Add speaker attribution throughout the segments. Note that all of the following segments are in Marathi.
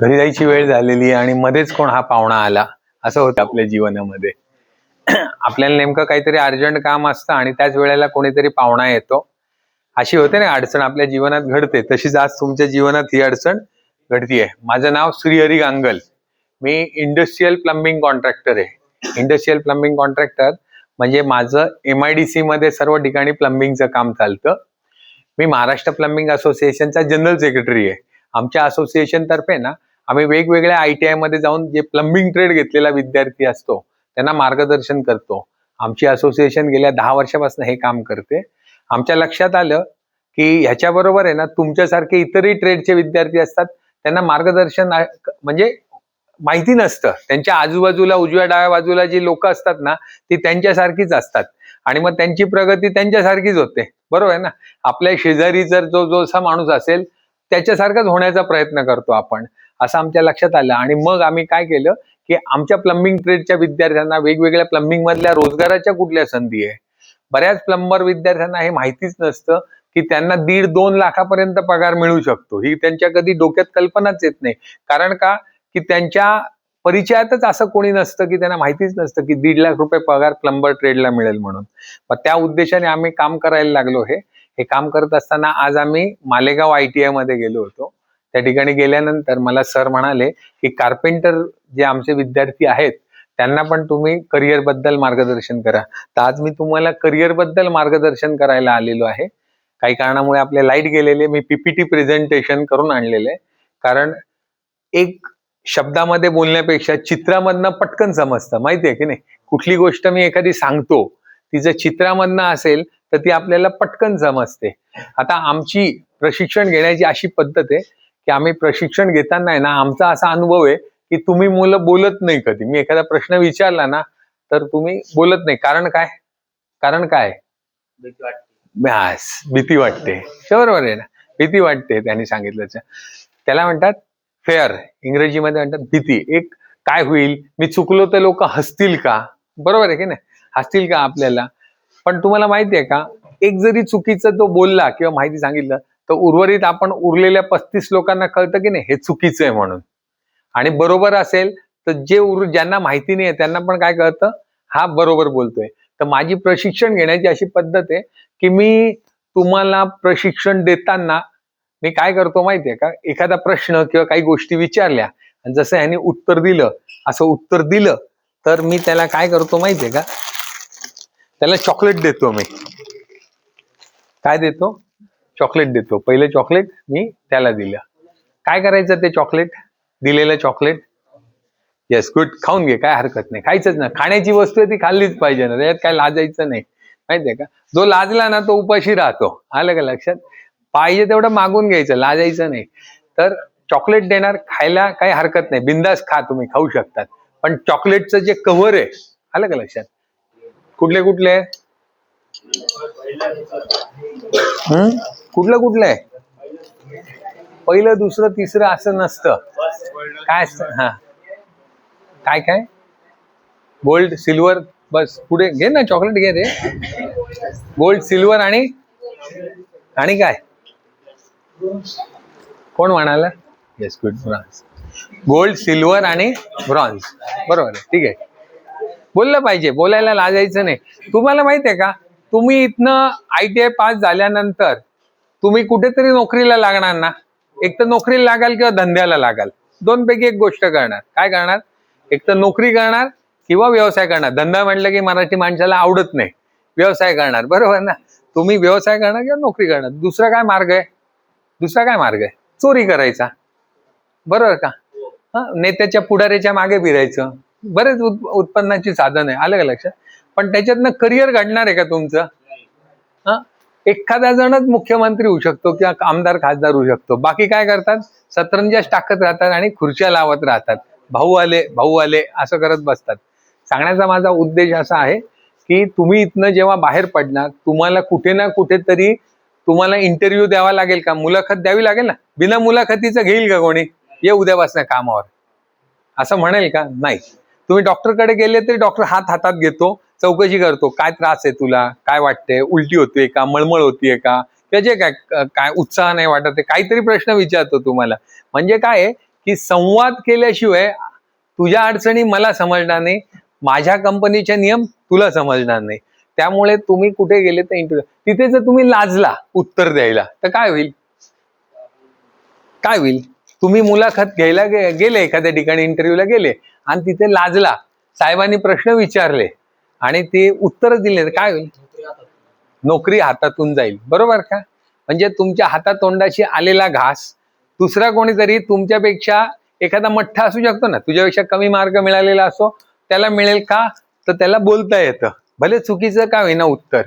Speaker 1: घरी जायची वेळ झालेली आणि मध्येच कोण हा पाहुणा आला, असं होतं आपल्या जीवनामध्ये. आपल्याला नेमकं काहीतरी अर्जंट काम असतं आणि त्याच वेळेला कोणीतरी पाहुणा येतो. अशी होते ना अडचण आपल्या जीवनात घडते, तशीच आज तुमच्या जीवनात ही अडचण घडतीये. माझं नाव श्रीहरी गांगल. मी इंडस्ट्रियल प्लंबिंग कॉन्ट्रॅक्टर आहे. इंडस्ट्रियल प्लंबिंग कॉन्ट्रॅक्टर म्हणजे माझं MIDC मध्ये सर्व ठिकाणी प्लंबिंगचं काम चालतं. मी महाराष्ट्र प्लंबिंग असोसिएशनचा जनरल सेक्रेटरी आहे. आमच्या असोसिएशन तर्फे ना आम्ही वेगवेगळ्या ITI मध्ये जाऊन जे प्लंबिंग ट्रेड घेतलेला विद्यार्थी असतो त्यांना मार्गदर्शन करतो. आमची असोसिएशन गेल्या 10 वर्षापासून हे काम करते. आमच्या लक्षात आलं की ह्याच्याबरोबर आहे ना तुमच्यासारखे इतरही ट्रेडचे विद्यार्थी असतात, त्यांना मार्गदर्शन म्हणजे माहिती नसतं. त्यांच्या आजूबाजूला उजव्या डाव्या बाजूला जी लोक असतात ना ती त्यांच्यासारखीच असतात आणि मग त्यांची प्रगती त्यांच्यासारखीच होते. बरोबर आहे ना. आपल्या शेजारी जर जो असा माणूस असेल त्याच्यासारखाच होण्याचा प्रयत्न करतो आपण, असं आमच्या लक्षात आलं. आणि मग आम्ही काय केलं की आमच्या प्लंबिंग ट्रेडच्या विद्यार्थ्यांना वेगवेगळ्या प्लंबिंग मधल्या रोजगाराच्या कुठल्या संधी आहे. बऱ्याच प्लंबर विद्यार्थ्यांना हे माहितीच नसतं की त्यांना 1.5-2 लाखापर्यंत पगार मिळू शकतो. ही त्यांच्या कधी डोक्यात कल्पनाच येत नाही. कारण का की त्यांच्या परिचयातच असं कोणी नसतं की त्यांना माहितीच नसतं की 1.5 लाख रुपये पगार प्लंबर ट्रेडला मिळेल म्हणून. मग त्या उद्देशाने आम्ही काम करायला लागलो. हे काम करत असताना आज आम्ही मालेगाव ITI मध्ये गेलो होतो. त्या ठिकाणी गेल्यानंतर मला सर म्हणाले की कार्पेंटर जे आमचे विद्यार्थी आहेत त्यांना पण तुम्ही करिअर बद्दल मार्गदर्शन करा. तर आज मी तुम्हाला करिअर बद्दल मार्गदर्शन करायला आलेलो आहे. काही कारणामुळे आपले लाईट गेलेले, मी PPT प्रेझेंटेशन करून आणलेले. कारण एक शब्दामध्ये बोलण्यापेक्षा चित्रामधनं पटकन समजतं, माहितीये की नाही. कुठली गोष्ट मी एखादी सांगतो ती जर चित्रामधनं असेल तर ती आपल्याला पटकन समजते. आता आमची प्रशिक्षण घेण्याची अशी पद्धत आहे की आम्ही प्रशिक्षण घेताना आहे ना आमचा असा अनुभव आहे की तुम्ही मुलं बोलत नाही कधी. मी एखादा प्रश्न विचारला ना तर तुम्ही बोलत नाही. कारण काय? कारण काय? भीती वाटते. बरोबर आहे ना. भीती वाटते. त्यांनी सांगितलं त्याला म्हणतात फेअर, इंग्रजीमध्ये म्हणतात भीती. एक काय होईल, मी चुकलो तर लोक हसतील का. बरोबर आहे की नाही. हसतील का आपल्याला. पण तुम्हाला माहिती आहे का, एक जरी चुकीचं तो बोलला किंवा माहिती सांगितलं तर उर्वरित आपण उरलेल्या 35 लोकांना कळतं की नाही हे चुकीचं आहे म्हणून. आणि बरोबर असेल तर ज्यांना माहिती नाही त्यांना पण काय कळतं, हा बरोबर बोलतोय. तर माझी प्रशिक्षण घेण्याची अशी पद्धत आहे की मी तुम्हाला प्रशिक्षण देताना मी काय करतो माहितीये का, एखादा प्रश्न किंवा काही गोष्टी विचारल्या आणि जसं ह्याने उत्तर दिलं असं उत्तर दिलं तर मी त्याला काय करतो माहितीये का, त्याला चॉकलेट देतो. मी काय देतो? चॉकलेट देतो. पहिले चॉकलेट मी त्याला दिलं. काय करायचं ते चॉकलेट, दिलेलं चॉकलेट? येस, गुड, खाऊन घे, काय हरकत नाही, खायचंच ना. खाण्याची वस्तू आहे ती खाल्लीच पाहिजे ना, त्याच्यात काय लाजायचं नाही, माहितीये का. जो लाजला ना तो उपाशी राहतो. आलं का लक्षात. पाहिजे तेवढं मागून घ्यायचं, लाजायचं नाही. तर चॉकलेट देणार, खायला काही हरकत नाही, बिंदास खा, तुम्ही खाऊ शकतात. पण चॉकलेटचं जे कव्हर आहे, आलं का लक्षात, कुठले कुठले कुठलं आहे, पहिलं दुसरं तिसरं असं नसतं. काय असतं, हा काय काय, गोल्ड सिल्वर, बस पुढे घे ना चॉकलेट, घे रे. गोल्ड सिल्वर आणि काय, कोण म्हणाला? Yes, good, bronze. Gold, silver आणि ब्रॉन्झ, बरोबर आहे. ठीक आहे, बोललं पाहिजे, बोलायला लाजायचं नाही. तुम्हाला माहिती आहे का, तुम्ही इथनं ITI पास झाल्यानंतर तुम्ही कुठेतरी नोकरीला लागणार ना. एक तर नोकरीला लागाल किंवा धंद्याला लागाल, दोन पैकी एक गोष्ट करणार. काय करणार? एक तर नोकरी करणार किंवा व्यवसाय करणार. धंदा म्हटलं की मराठी माणसाला आवडत नाही, व्यवसाय करणार, बरोबर ना. तुम्ही व्यवसाय करणार किंवा नोकरी करणार. दुसरा काय मार्ग आहे? दुसरा काय मार्ग आहे? चोरी करायचा, बरोबर का. नेत्याच्या पुढाऱ्याच्या मागे फिरायचं. बरेच उत्पन्नाची साधन आहे, आलं का लक्षात. पण त्याच्यातनं करिअर घडणार आहे का तुमचं? एखादा जणच मुख्यमंत्री होऊ शकतो किंवा आमदार खासदार होऊ शकतो. बाकी काय करतात? सतरंजाच टाकत राहतात आणि खुर्च्या लावत राहतात. भाऊ आले असं करत बसतात. सांगण्याचा माझा उद्देश असा आहे की तुम्ही इथनं जेव्हा बाहेर पडणार, तुम्हाला कुठे ना कुठेतरी तुम्हाला इंटरव्ह्यू द्यावा लागेल का, मुलाखत द्यावी लागेल ना. बिना मुलाखतीचं घेईल का कोणी? ये उद्यापासून कामावर, असं म्हणेल का? नाही. तुम्ही डॉक्टरकडे गेले तरी डॉक्टर हातात घेतो, चौकशी करतो, काय त्रास आहे तुला, काय वाटतंय, उलटी होतीये का, मळमळ होतीये का, किंवा जे काय काय उत्साह नाही वाटत आहे, काहीतरी प्रश्न विचारतो तुम्हाला. म्हणजे काय आहे की संवाद केल्याशिवाय तुझ्या अडचणी मला समजणार नाही, माझ्या कंपनीचे नियम तुला समजणार नाही. त्यामुळे तुम्ही कुठे गेले तर इंटरव्ह्यू, तिथे जर तुम्ही लाजला उत्तर द्यायला तर काय होईल? काय होईल? तुम्ही मुलाखत घ्यायला गेले, एखाद्या ठिकाणी इंटरव्ह्यूला गेले आणि तिथे लाजला, साहेबांनी प्रश्न विचारले आणि ते उत्तर दिले तर काय होईल? नोकरी हातातून जाईल, बरोबर का? म्हणजे तुमच्या हातातोंडाशी आलेला घास दुसरा कोणीतरी तुमच्यापेक्षा, एखादा मठ्ठा असू शकतो ना, तुझ्यापेक्षा कमी मार्क मिळालेला असो, त्याला मिळेल का? तर त्याला बोलता येतं, भले चुकीचं का होईना उत्तर.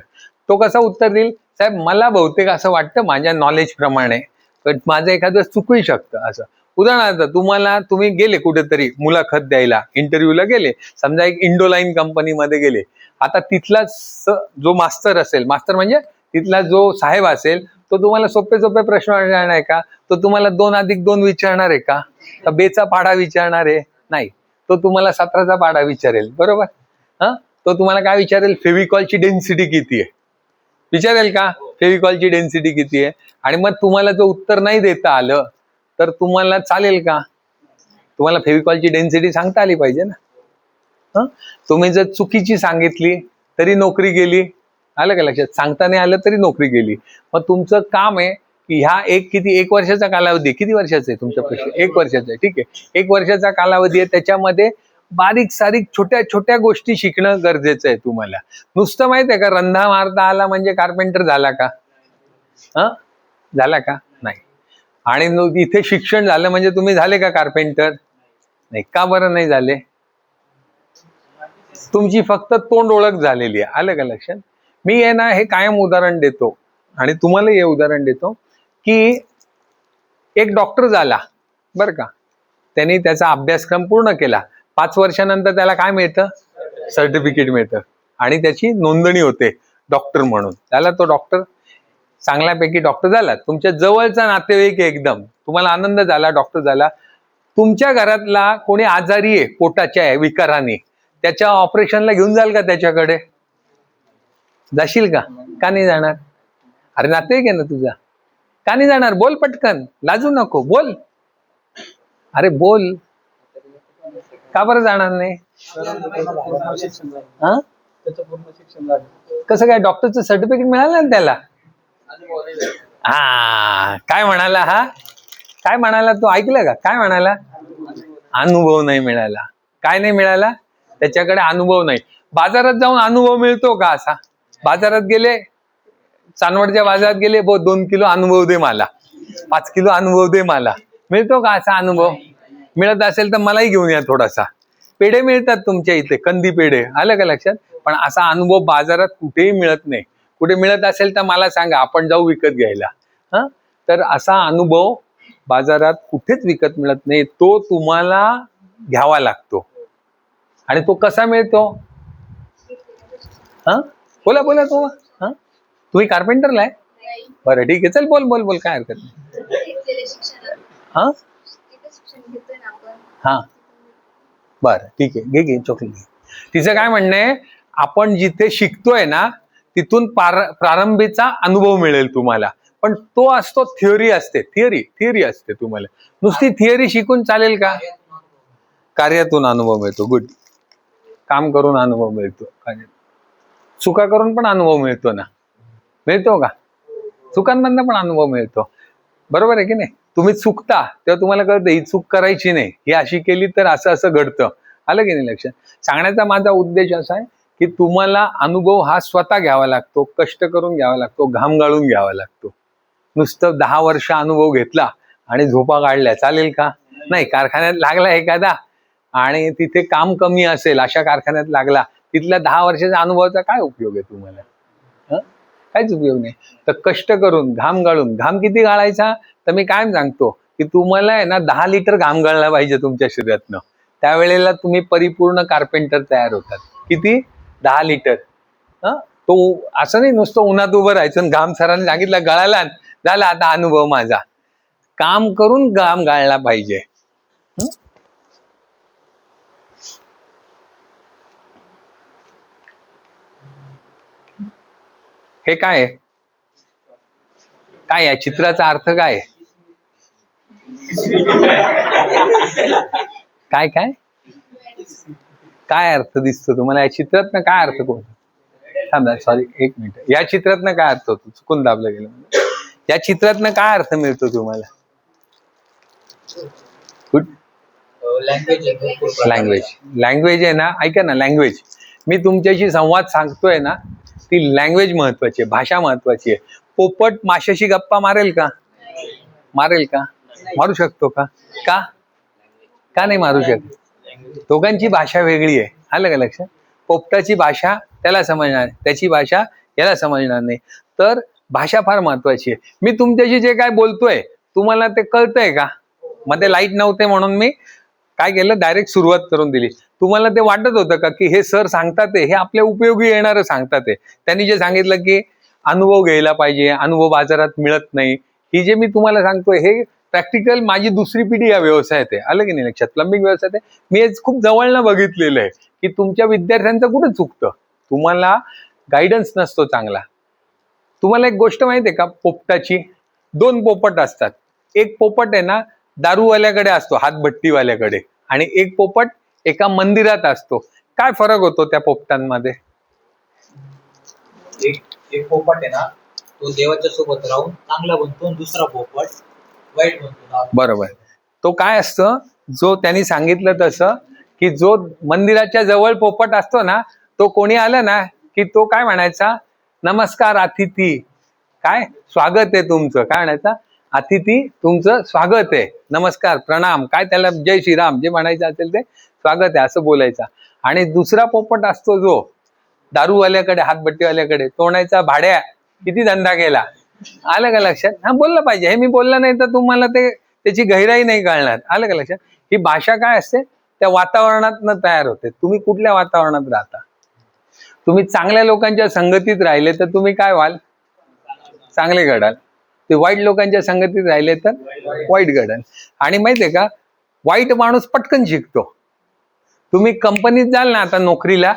Speaker 1: तो कसा उत्तर देईल? साहेब मला बहुतेक असं वाटतं माझ्या नॉलेज प्रमाणे, पण माझं एखादं चुकूही शकतं. असं उदाहरणार्थ तुम्ही गेले कुठेतरी मुलाखत द्यायला, इंटरव्ह्यूला गेले, समजा एक इंडोलाईन कंपनीमध्ये गेले. आता तिथला जो मास्तर असेल, मास्तर म्हणजे तिथला जो साहेब असेल, तो तुम्हाला सोपे सोपे प्रश्न विचारणार आहे का? तो तुम्हाला 2+2 विचारणार आहे का? बेचा पाढा विचारणार आहे? नाही, तो तुम्हाला 17चा पाढा विचारेल, बरोबर? तो तुम्हाला काय विचारेल? फेविकॉलची डेन्सिटी किती आहे विचारेल का? फेविकॉलची डेन्सिटी किती आहे? आणि मग तुम्हाला जर उत्तर नाही देता आलं तर तुम्हाला चालेल का? तुम्हाला फेविकॉलची डेन्सिटी सांगता आली पाहिजे ना. तुम्ही जर चुकीची सांगितली तरी नोकरी गेली, आलं का लक्षात? सांगता नाही आलं तरी नोकरी गेली. मग तुमचं काम आहे की ह्या एक वर्षाचा कालावधी, किती वर्षाचा आहे तुमच्या प्रश्न? 1 वर्षाचा आहे, ठीक आहे. 1 वर्षाचा कालावधी आहे, त्याच्यामध्ये बारीक सारीक छोट्या छोट्या गोष्टी शिकणं गरजेचं आहे तुम्हाला. नुसतं माहित आहे का, रंधा मारता आला म्हणजे कार्पेंटर झाला का? झाला का? नाही. आणि इथे शिक्षण झालं म्हणजे तुम्ही झाले का कार्पेंटर? नाही. का बरं नाही झाले? तुमची फक्त तोंड ओळख झालेली आहे, आलं का लक्षात? मी आहे ना हे कायम उदाहरण देतो आणि तुम्हाला हे उदाहरण देतो की एक डॉक्टर झाला, बरं का, त्यांनी त्याचा अभ्यासक्रम पूर्ण केला. 5 वर्षानंतर त्याला काय मिळतं? सर्टिफिकेट मिळतं आणि त्याची नोंदणी होते डॉक्टर म्हणून. त्याला तो डॉक्टर, चांगल्यापैकी डॉक्टर झाला, तुमच्या जवळचा नातेवाईक एकदम, तुम्हाला आनंद झाला, डॉक्टर झाला. तुमच्या घरातला कोणी आजारी आहे पोटाच्या विकाराने, त्याच्या ऑपरेशनला घेऊन जाल का त्याच्याकडे? जाशील का? का नाही जाणार? अरे नातेवाईक आहे ना तुझा, का नाही जाणार? बोल पटकन, लाजू नको, बोल. अरे बोल, का बरं जाणार नाही? कसं काय? डॉक्टरचं सर्टिफिकेट मिळालं ना त्याला. काय म्हणाला हा? काय म्हणाला तो? ऐकलं का? काय म्हणाला? अनुभव नाही मिळाला. काय नाही मिळाला? त्याच्याकडे अनुभव नाही. बाजारात जाऊन अनुभव मिळतो का असा? बाजारात गेले, चांदवडच्या बाजारात गेले, 2 किलो अनुभव दे मला, 5 किलो अनुभव दे मला, मिळतो का असा अनुभव? मिळत असेल तर मलाही घेऊन या थोडासा. पेढे मिळतात तुमच्या इथे, कंदी पेढे, आलं का लक्षात? पण असा अनुभव बाजारात कुठेही मिळत नाही. कुठे मिळत असेल तर मला सांगा, आपण जाऊ विकत घ्यायला. तर असा अनुभव बाजारात कुठेच विकत मिळत नाही, तो तुम्हाला घ्यावा लागतो. आणि तो कसा मिळतो? बोला बोला तो. तुम्ही कार्पेंटरला आहे? बरं ठीक आहे, चल बोल बोल बोल, काय हरकत नाही. हा बरं ठीक आहे, घे चॉकलेट घे. तिचं काय म्हणणं आहे, आपण जिथे शिकतोय ना तिथून प्रारंभीचा अनुभव मिळेल तुम्हाला, पण तो असतो थिअरी असते, थिअरी असते. तुम्हाला नुसती थिअरी शिकून चालेल का? कार्यातून अनुभव मिळतो. गुड. काम करून अनुभव मिळतो, चुका करून पण अनुभव मिळतो ना. मिळतो का? चुकांमधनं पण अनुभव मिळतो, बरोबर आहे की नाही? तुम्ही चुकता तेव्हा तुम्हाला कळतं ही चूक करायची नाही, ही अशी केली तर असं असं घडतं, आलं की नाही लक्षात? सांगण्याचा माझा उद्देश असा आहे की तुम्हाला अनुभव हा स्वतः घ्यावा लागतो, कष्ट करून घ्यावा लागतो, घाम गाळून घ्यावा लागतो. नुसतं 10 वर्ष अनुभव घेतला आणि झोपा काढल्या चालेल का? नाही. कारखान्यात लागला एखादा आणि तिथे काम कमी असेल, अशा कारखान्यात लागला, तिथल्या 10 वर्षाच्या अनुभवाचा काय उपयोग आहे तुम्हाला? काहीच उपयोग नाही. तर कष्ट करून, घाम गाळून. घाम किती गाळायचा? तर मी काय सांगतो की तुम्हाला आहे ना 10 लिटर घाम गाळला पाहिजे तुमच्या शरीरातनं, त्यावेळेला तुम्ही परिपूर्ण कार्पेंटर तयार होतात. किती? 10 लिटर. तो असं नाही नुसतं उन्हात उभं राहायचं, घाम सरांनी सांगितलं गळाला, झाला आता अनुभव माझा. काम करून घाम गाळला पाहिजे. हे काय आहे? काय या चित्राचा अर्थ काय आहे? काय काय काय अर्थ दिसतो तुम्हाला या चित्रातनं? काय अर्थ कोणता? सॉरी, एक मिनिट. या चित्रातनं काय अर्थ होतो? चुकून दाबलं गेलं. या चित्रातनं काय अर्थ मिळतो तुम्हाला? लँग्वेज आहे ना, ऐका ना, लँग्वेज. मी तुमच्याशी संवाद सांगतोय ना, ती लँग्वेज महत्वाची आहे, भाषा महत्वाची आहे. पोपट माशाशी गप्पा मारेल का? मारेल का? मारू शकतो का? का का नाही मारू शकत? दोघांची भाषा वेगळी आहे. आलं का लक्षात? पोपटाची भाषा त्याला समजणार, त्याची भाषा याला समजणार नाही. तर भाषा फार महत्वाची आहे. मी तुमच्याशी जे काय बोलतोय तुम्हाला ते कळतंय का? मध्ये लाईट नव्हते म्हणून मी काय केलं, डायरेक्ट सुरुवात करून दिली. तुम्हाला ते वाटत होतं का की हे सर सांगतात हे आपल्या उपयोगी येणारं सांगतात? त्यांनी जे सांगितलं की अनुभव घ्यायला पाहिजे, अनुभव बाजारात मिळत नाही, ही जे मी तुम्हाला सांगतोय हे प्रॅक्टिकल माझी दुसरी पिढी या व्यवसायात आहे. आलं की नाही लक्षात? प्लंबिंग व्यवसायात आहे. मी हेच खूप जवळनं बघितलेलं आहे की तुमच्या विद्यार्थ्यांचं कुठं चुकतं, तुम्हाला गायडन्स नसतो चांगला. तुम्हाला एक गोष्ट माहिती आहे का? पोपटाची 2 पोपट असतात. एक पोपट आहे ना दारूवाल्याकडे असतो, हातभट्टीवाल्याकडे, आणि एक पोपट एका मंदिरात असतो. काय फरक होतो त्या पोपटांमध्ये?
Speaker 2: एक पोपट आहे ना, तो देवाच्या सोबत राहून चांगला बनतो, दुसरा पोपट वाईट बनतो.
Speaker 1: बरोबर. तो काय असतं, जो त्यांनी सांगितलं तसं की जो मंदिराच्या जवळ पोपट असतो ना, तो कोणी आलं ना की तो काय म्हणायचा, नमस्कार अतिथी, काय स्वागत आहे तुमचं, काय म्हणायचा, अतिथी तुमचं स्वागत आहे, नमस्कार, प्रणाम, काय त्याला जय श्रीराम जे म्हणायचं असेल ते स्वागत आहे असं बोलायचा. आणि दुसरा पोपट असतो जो दारूवाल्याकडे, हातभट्टीवाल्याकडे, तो म्हणायचा, भाड्या किती धंदा केला. आलं का लक्षात? हा, बोललं पाहिजे. हे मी बोललं नाही तर तुम्हाला त्याची गहिराई नाही कळणार. आलं का लक्षात? ही भाषा काय असते, त्या वातावरणात तयार होते. तुम्ही कुठल्या वातावरणात राहता? तुम्ही चांगल्या लोकांच्या संगतीत राहिले तर तुम्ही काय व्हाल, चांगले घडाल. ते वाईट लोकांच्या संगतीत राहिले तर वाईट घडाल. आणि माहितीये का, वाईट माणूस पटकन शिकतो. तुम्ही कंपनीत जाल ना आता नोकरीला,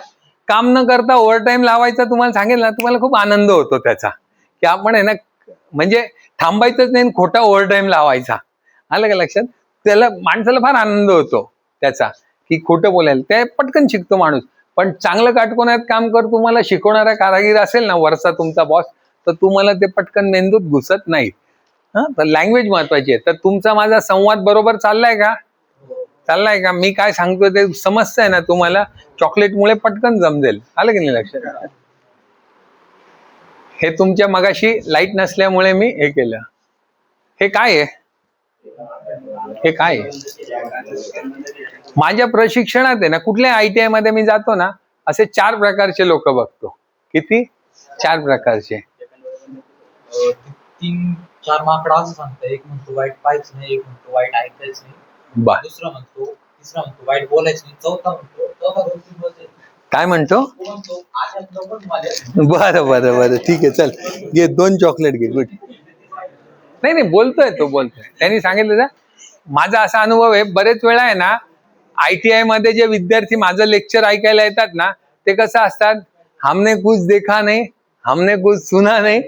Speaker 1: काम न करता ओव्हरटाईम लावायचा तुम्हाला सांगेल ना, तुम्हाला खूप आनंद होतो त्याचा, की आपण आहे ना, म्हणजे थांबायचंच नाही, खोटा ओव्हरटाईम लावायचा. आलं का लक्षात? त्याला माणसाला फार आनंद होतो त्याचा, की खोटं बोलायला. ते पटकन शिकतो माणूस. पण चांगलं काटकोनात काम कर तुम्हाला शिकवणारा कारागीर असेल ना वरचा तुमचा बॉस, तर तुम्हाला ते पटकन मेंदूत घुसत नाही. तर लँग्वेज महत्वाची आहे. तर तुमचा माझा संवाद बरोबर चाललाय का? चाललाय का? मी काय सांगतोय ते समजतंय ना तुम्हाला? चॉकलेटमुळे पटकन जमजेल. आलं की नाही लक्षात? हे तुमच्या मगाशी लाईट नसल्यामुळे मी हे केलं. हे काय आहे? हे काय आहे? माझ्या प्रशिक्षणात आहे ना, कुठल्या ITI मध्ये मी जातो ना, असे 4 प्रकारचे लोक बघतो. किती? 4 प्रकारचे.
Speaker 2: 3-4 माकडा असं सांगतं. एक म्हणतो वाईट पाहायचं नाही, एक म्हणतो वाईट ऐकायचं नाही, दुसरा म्हणतो, तिसरा म्हणतो वाईट बोलायचं नाही, चौथा म्हणतो
Speaker 1: काय म्हणतो? बरं बरं बरं, ठीक आहे, चल घे 2 चॉकलेट घे. गुड. नाही बोलतोय तो, बोलतोय. त्यांनी सांगितलं ना, माझा असा अनुभव आहे, बरेच वेळा आहे ना ITI मध्ये जे विद्यार्थी माझं लेक्चर ऐकायला येतात ना, ते कसं असतात, हमने कुछ देखा नाही, हमने कुछ सुना नाही,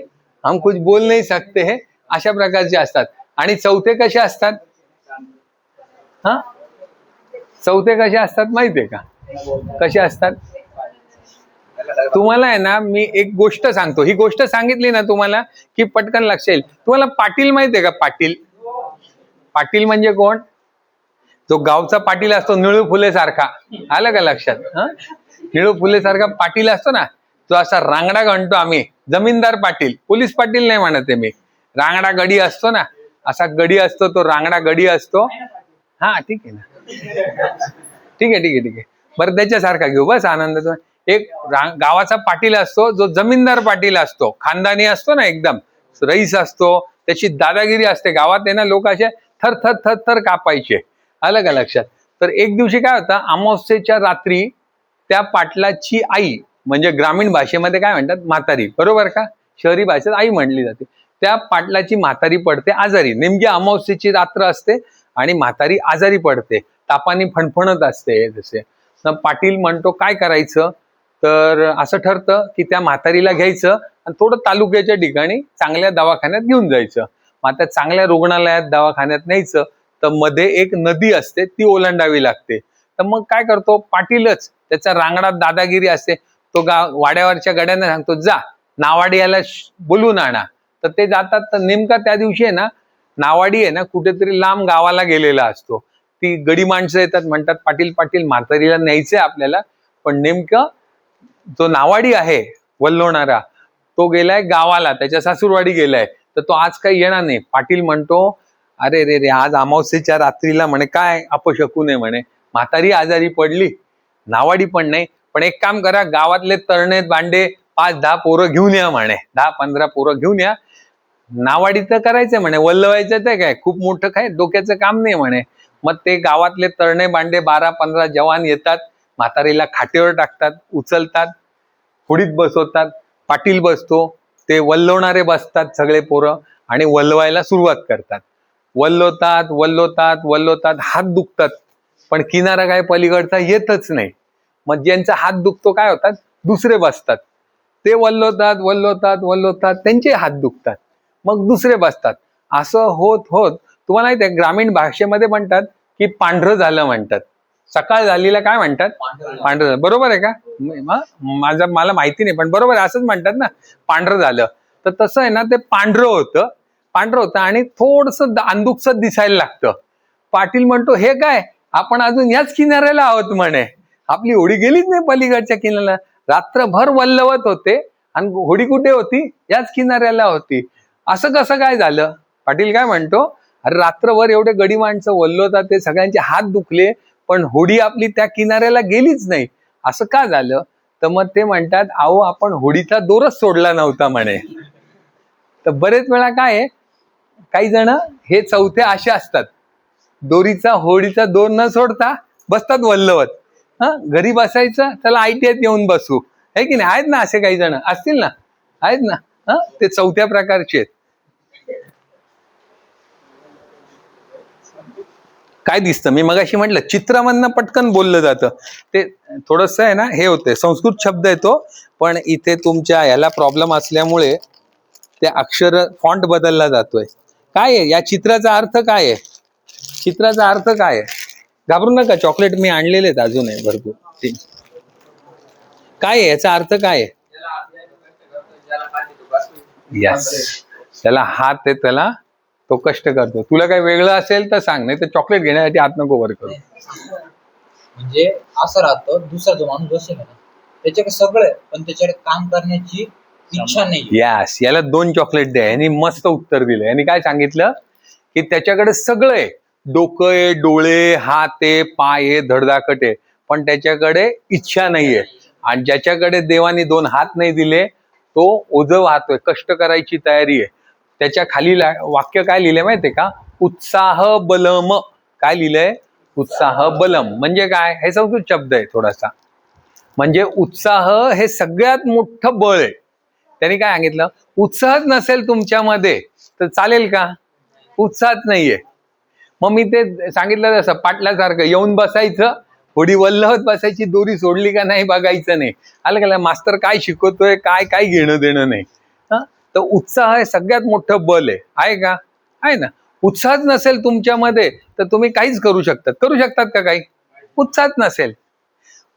Speaker 1: हम कुछ बोल नाही सकते है, अशा प्रकारचे असतात. आणि चौथे कसे असतात? हा, चौथे कसे असतात माहितीये का? कसे असतात? तुम्हाला आहे ना, मी एक गोष्ट सांगतो. ही गोष्ट सांगितली ना तुम्हाला की पटकन लक्ष येईल. तुम्हाला पाटील माहितीये का? पाटील. पाटील म्हणजे कोण? जो गावचा पाटील असतो, निळू फुले सारखा. आलं का लक्षात? निळू फुले सारखा पाटील असतो ना, जो असा रांगडा गणतो आम्ही, जमीनदार पाटील. पोलीस पाटील नाही म्हणते मी. रांगडा गडी असतो ना, असा गडी असतो, तो रांगडा गडी असतो. हा, ठीक आहे ना, ठीक आहे ठीक आहे ठीक आहे. बरं, त्याच्यासारखा घेऊ बस आनंद. एक गावाचा पाटील असतो, जो जमीनदार पाटील असतो, खानदानी असतो ना, एकदम रईस असतो, त्याची दादागिरी असते. गावात आहे ना, लोक असे थर थर थर थर कापायचे. आलं का लक्षात? तर एक दिवशी काय होतं, अमावस्येच्या रात्री त्या पाटलाची आई, म्हणजे ग्रामीण भाषेमध्ये काय म्हणतात, म्हातारी, बरोबर का? शहरी भाषेत आई म्हणली जाते. त्या पाटलाची म्हातारी पडते आजारी. नेमकी अमावस्येची रात्र असते आणि म्हातारी आजारी पडते, तापाने फणफणत असते. जसे पाटील म्हणतो, काय करायचं? तर असं ठरतं की त्या म्हातारीला घ्यायचं आणि थोडं तालुक्याच्या ठिकाणी चांगल्या दवाखान्यात घेऊन जायचं. मग आता चांगल्या रुग्णालयात दवाखान्यात न्यायचं तर मध्ये एक नदी असते ती ओलांडावी लागते. तर मग काय करतो पाटीलच, त्याचा रांगडात दादागिरी असते, तो वाड्यावरच्या गड्यांना सांगतो जा नावाडी याला बोलून आणा. तर ते जातात. तर नेमका त्या दिवशी आहे ना नावाडी आहे ना कुठेतरी लांब गावाला गेलेला असतो. ती गडी माणसं येतात, म्हणतात पाटील पाटील म्हातारीला न्यायचंय आपल्याला, पण नेमकं जो नावाडी आहे वल्लोणारा तो गेलाय गावाला, त्याच्या सासूरवाडी गेलाय, तर तो आज काही येणार नाही. पाटील म्हणतो अरे रे रे आज अमावस्येच्या रात्रीला म्हणे काय अपशकून आहे म्हणे, म्हातारी आजारी पडली, नावाडी पण नाही, पण एक काम करा गावातले तरणे बांडे 5-10 पोरं घेऊन या म्हणे, 10-15 पोरं घेऊन या, नावाडी तर करायचंय म्हणे, वल्लवायचं ते काय खूप मोठं काय डोक्याचं काम नाही म्हणे. मग ते गावातले तरणे बांडे 12-15 जवान येतात, म्हातारीला खाटेवर टाकतात, उचलतात, होडीत बसवतात, पाटील बसतो, ते वल्लवणारे बसतात सगळे पोरं आणि वल्लवायला सुरुवात करतात. वल्लवतात वल्लवतात वल्लवतात, हात दुखतात, पण किनारा काय पलीकडचा येतच नाही. मग ज्यांचा हात दुखतो काय होतात दुसरे बसतात, ते वल्लवतात वल्लवतात वल्लवतात, त्यांचे हात दुखतात, मग दुसरे बसतात. असं होत होत तुम्हाला माहिती आहे ग्रामीण भाषेमध्ये म्हणतात की पांढरं झालं म्हणतात. सकाळ झालीला काय म्हणतात पांढरं, बरोबर आहे का? मला माहिती नाही पण बरोबर आहे, असंच म्हणतात ना पांढरं झालं. तर तसं आहे ना ते पांढरं होतं आणि थोडस अंधुकसत दिसायला लागतं. पाटील म्हणतो हे काय आपण अजून याच किनाऱ्याला आहोत म्हणे, आपली होडी गेलीच नाही पलीकडच्या किनाऱ्याला. रात्रभर वल्लवत होते आणि होडी कुठे होती? याच किनाऱ्याला होती. असं कसं काय झालं? पाटील काय म्हणतो अरे रात्रभर एवढे गडी माणसं वल्लवतात, ते सगळ्यांचे हात दुखले, पण होडी आपली त्या किनाऱ्याला गेलीच नाही, असं का झालं? तर मग ते म्हणतात अहो आपण होडीचा दोरच सोडला नव्हता म्हणे. तर बरेच वेळा काय आहे, काही जण हे चौथे असे असतात, दोरीचा होडीचा दोर न सोडता बसतात वल्लवत. घरी बसायचं चला ITI येऊन बसू, है की नाही? आहेत ना असे काही जण, असतील ना, आहेत ना. ते चौथ्या प्रकारचे आहेत. काय दिसतं मी मगाशी म्हटलं चित्रामधनं पटकन बोललं जातं, ते थोडस आहे ना हे होते, संस्कृत शब्द येतो पण इथे तुमच्या याला प्रॉब्लेम असल्यामुळे ते अक्षर फॉन्ट बदलला जातोय. काय आहे या चित्राचा अर्थ? काय आहे चित्राचा अर्थ? काय आहे? घाबरू नका, चॉकलेट मी आणलेले आहेत अजून आहे भरपूर. काय आहे याचा अर्थ? काय आहे? यस, त्याला हात आहे, त्याला तो कष्ट करतो. तुला काही वेगळं असेल तर सांग, नाही तर चॉकलेट घेण्यासाठी हात नको वर करू.
Speaker 2: म्हणजे असं राहतं दुसरा जो माणूस बसेल ना त्याच्याकडे सगळं पण त्याच्याकडे काम करण्याची इच्छा नाही.
Speaker 1: यस, याला 2 चॉकलेट द्या. यांनी मस्त उत्तर दिलं. यांनी काय सांगितलं की त्याच्याकडे सगळं आहे, डोकं आहे, डोळे, हात आहे, पाय आहे, धडधाकट आहे, पण त्याच्याकडे इच्छा नाहीये. आणि ज्याच्याकडे देवाने 2 हात नाही दिले तो ओझं वाहतोय, कष्ट करायची तयारी आहे. त्याच्या खाली वाक्य काय लिहिलंय माहितीये का? उत्साह बलम. काय लिहिलंय? उत्साह बलम म्हणजे काय? हे संस्कृत शब्द आहे थोडासा. म्हणजे उत्साह हे सगळ्यात मोठं बळ आहे. त्यांनी काय सांगितलं, उत्साहच नसेल तुमच्यामध्ये तर चालेल का? उत्साहच नाहीये. मग मी ते सांगितलं तसं पाटलासारखं येऊन बसायचं, होडी वल्लवत बसायची, दोरी सोडली का नाही बघायचं नाही. आलं का? मास्तर काय शिकवतोय काय घेणं देणं नाही. तर उत्साह हे सगळ्यात मोठं बल आहे का? आहे ना. उत्साहच नसेल तुमच्यामध्ये तर तुम्ही काहीच करू शकतात का काही? उत्साहच नसेल.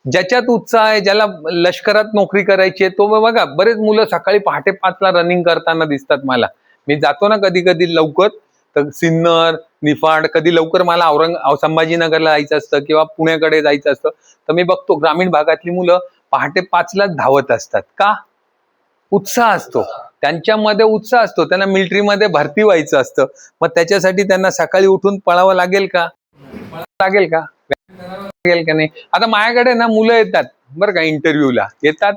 Speaker 1: ज्याच्यात उत्साह आहे, ज्याला लष्करात नोकरी करायची आहे, तो बघा बरेच मुलं सकाळी पहाटे 5ला रनिंग करताना दिसतात मला. मी जातो ना कधी कधी लवकर, तर सिन्नर, निफाड, कधी लवकर मला संभाजीनगरला जायचं असतं किंवा पुण्याकडे जायचं असतं, तर मी बघतो ग्रामीण भागातली मुलं पहाटे 5लाच धावत असतात. का? उत्साह असतो त्यांच्यामध्ये, उत्साह असतो. त्यांना मिलिटरीमध्ये भरती व्हायचं असतं. मग त्याच्यासाठी त्यांना सकाळी उठून पळावं लागेल का? लागेल का नाही? आता माझ्याकडे ना मुलं येतात बरं का, इंटरव्ह्यूला येतात.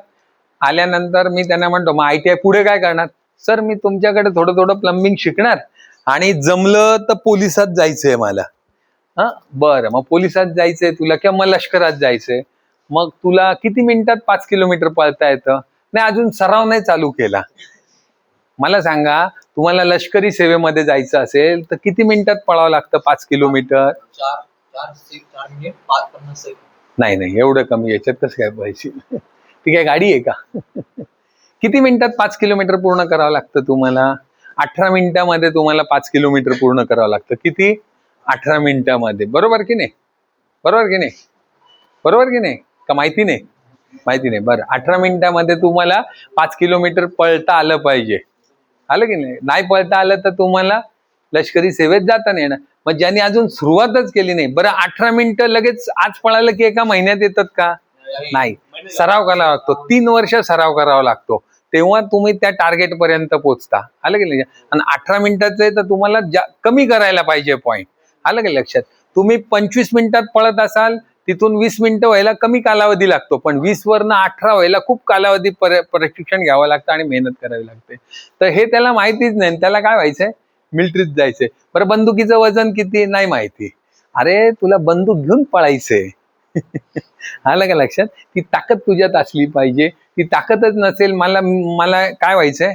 Speaker 1: आल्यानंतर मी त्यांना म्हणतो मग ITI पुढे काय करणार? सर मी तुमच्याकडे थोडं प्लंबिंग शिकणार आणि जमलं तर पोलिसात जायचंय मला. बरं, मग पोलिसात जायचंय तुला किंवा मग लष्करात जायचंय, मग तुला किती मिनिटात 5 किलोमीटर पळता येतं? नाही, अजून सराव नाही चालू केला. मला सांगा, तुम्हाला लष्करी सेवेमध्ये जायचं असेल तर किती मिनिटात पळावं लागतं 5 किलोमीटर?
Speaker 2: 4 minute 50 second.
Speaker 1: नाही एवढं कमी, याच्यात कसं काय पाहिजे? ती काय गाडी आहे का? किती मिनिटात 5 किलोमीटर पूर्ण करावं लागतं तुम्हाला? 18 मिनिटामध्ये तुम्हाला 5 किलोमीटर पूर्ण करावं लागतं. किती? 18 मिनिटामध्ये. बरोबर की नाही? बरोबर की नाही? बरोबर की नाही? का माहिती नाही? माहिती नाही. बरं, 18 मिनिटामध्ये तुम्हाला 5 किलोमीटर पळता आलं पाहिजे. आलं की नाही? नाही पळता आलं तर तुम्हाला लष्करी सेवेत जाता नाही येणार. मग ज्यांनी अजून सुरुवातच केली नाही, बरं 18 मिनिटं लगेच आज पळालं की एका महिन्यात येतात का? नाही. सराव करावा लागतो. 3 वर्ष सराव करावा लागतो. तेव्हा तुम्ही त्या टार्गेट पर्यंत पोहोचता. आलं की नाही? आणि 18 मिनिटाचं आहे तर तुम्हाला कमी करायला पाहिजे पॉईंट. आलं की लक्षात? तुम्ही 25 मिनिटात पळत असाल, तिथून 20 मिनिटं व्हायला कमी कालावधी लागतो, पण 20 वरनं 18 व्हायला खूप कालावधी प्रशिक्षण घ्यावं लागतं आणि मेहनत करावी लागते. तर हे त्याला माहितीच नाही. त्याला काय व्हायचंय? मिलिटरीत जायचंय. बरं, बंदुकीचं वजन किती? नाही माहिती. अरे तुला बंदूक घेऊन पळायचंय. आलं का लक्षात? ती ताकद तुझ्यात असली पाहिजे. ती ताकदच नसेल, मला काय व्हायचंय?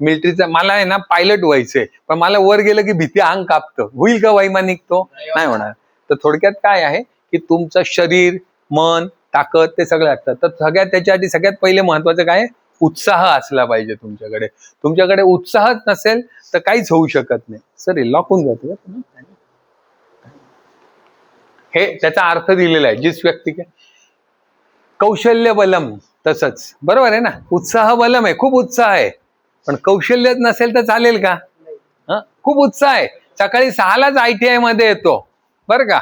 Speaker 1: मिलिटरीचा मला आहे ना पायलट व्हायचंय, पण मला वर गेलं की भीती अंग कापतं. होईल का वैमानिक तो? नाही होणार. तर थोडक्यात काय आहे की तुमचं शरीर, मन, ताकद ते सगळं असतं. तर त्याच्यासाठी सगळ्यात पहिले महत्वाचं काय? उत्साह असला पाहिजे तुमच्याकडे. तुमच्याकडे उत्साहच नसेल तर काहीच होऊ शकत नाही. सर लॉक होऊन जातो. हे त्याचा अर्थ दिलेला आहे. जिस व्यक्ती के कौशल्य बलम, तसंच बरोबर आहे ना? उत्साह बलम आहे, खूप उत्साह आहे, पण कौशल्यच नसेल तर चालेल का? खूप उत्साह आहे, सकाळी 6लाच ITI मध्ये येतो बरं का,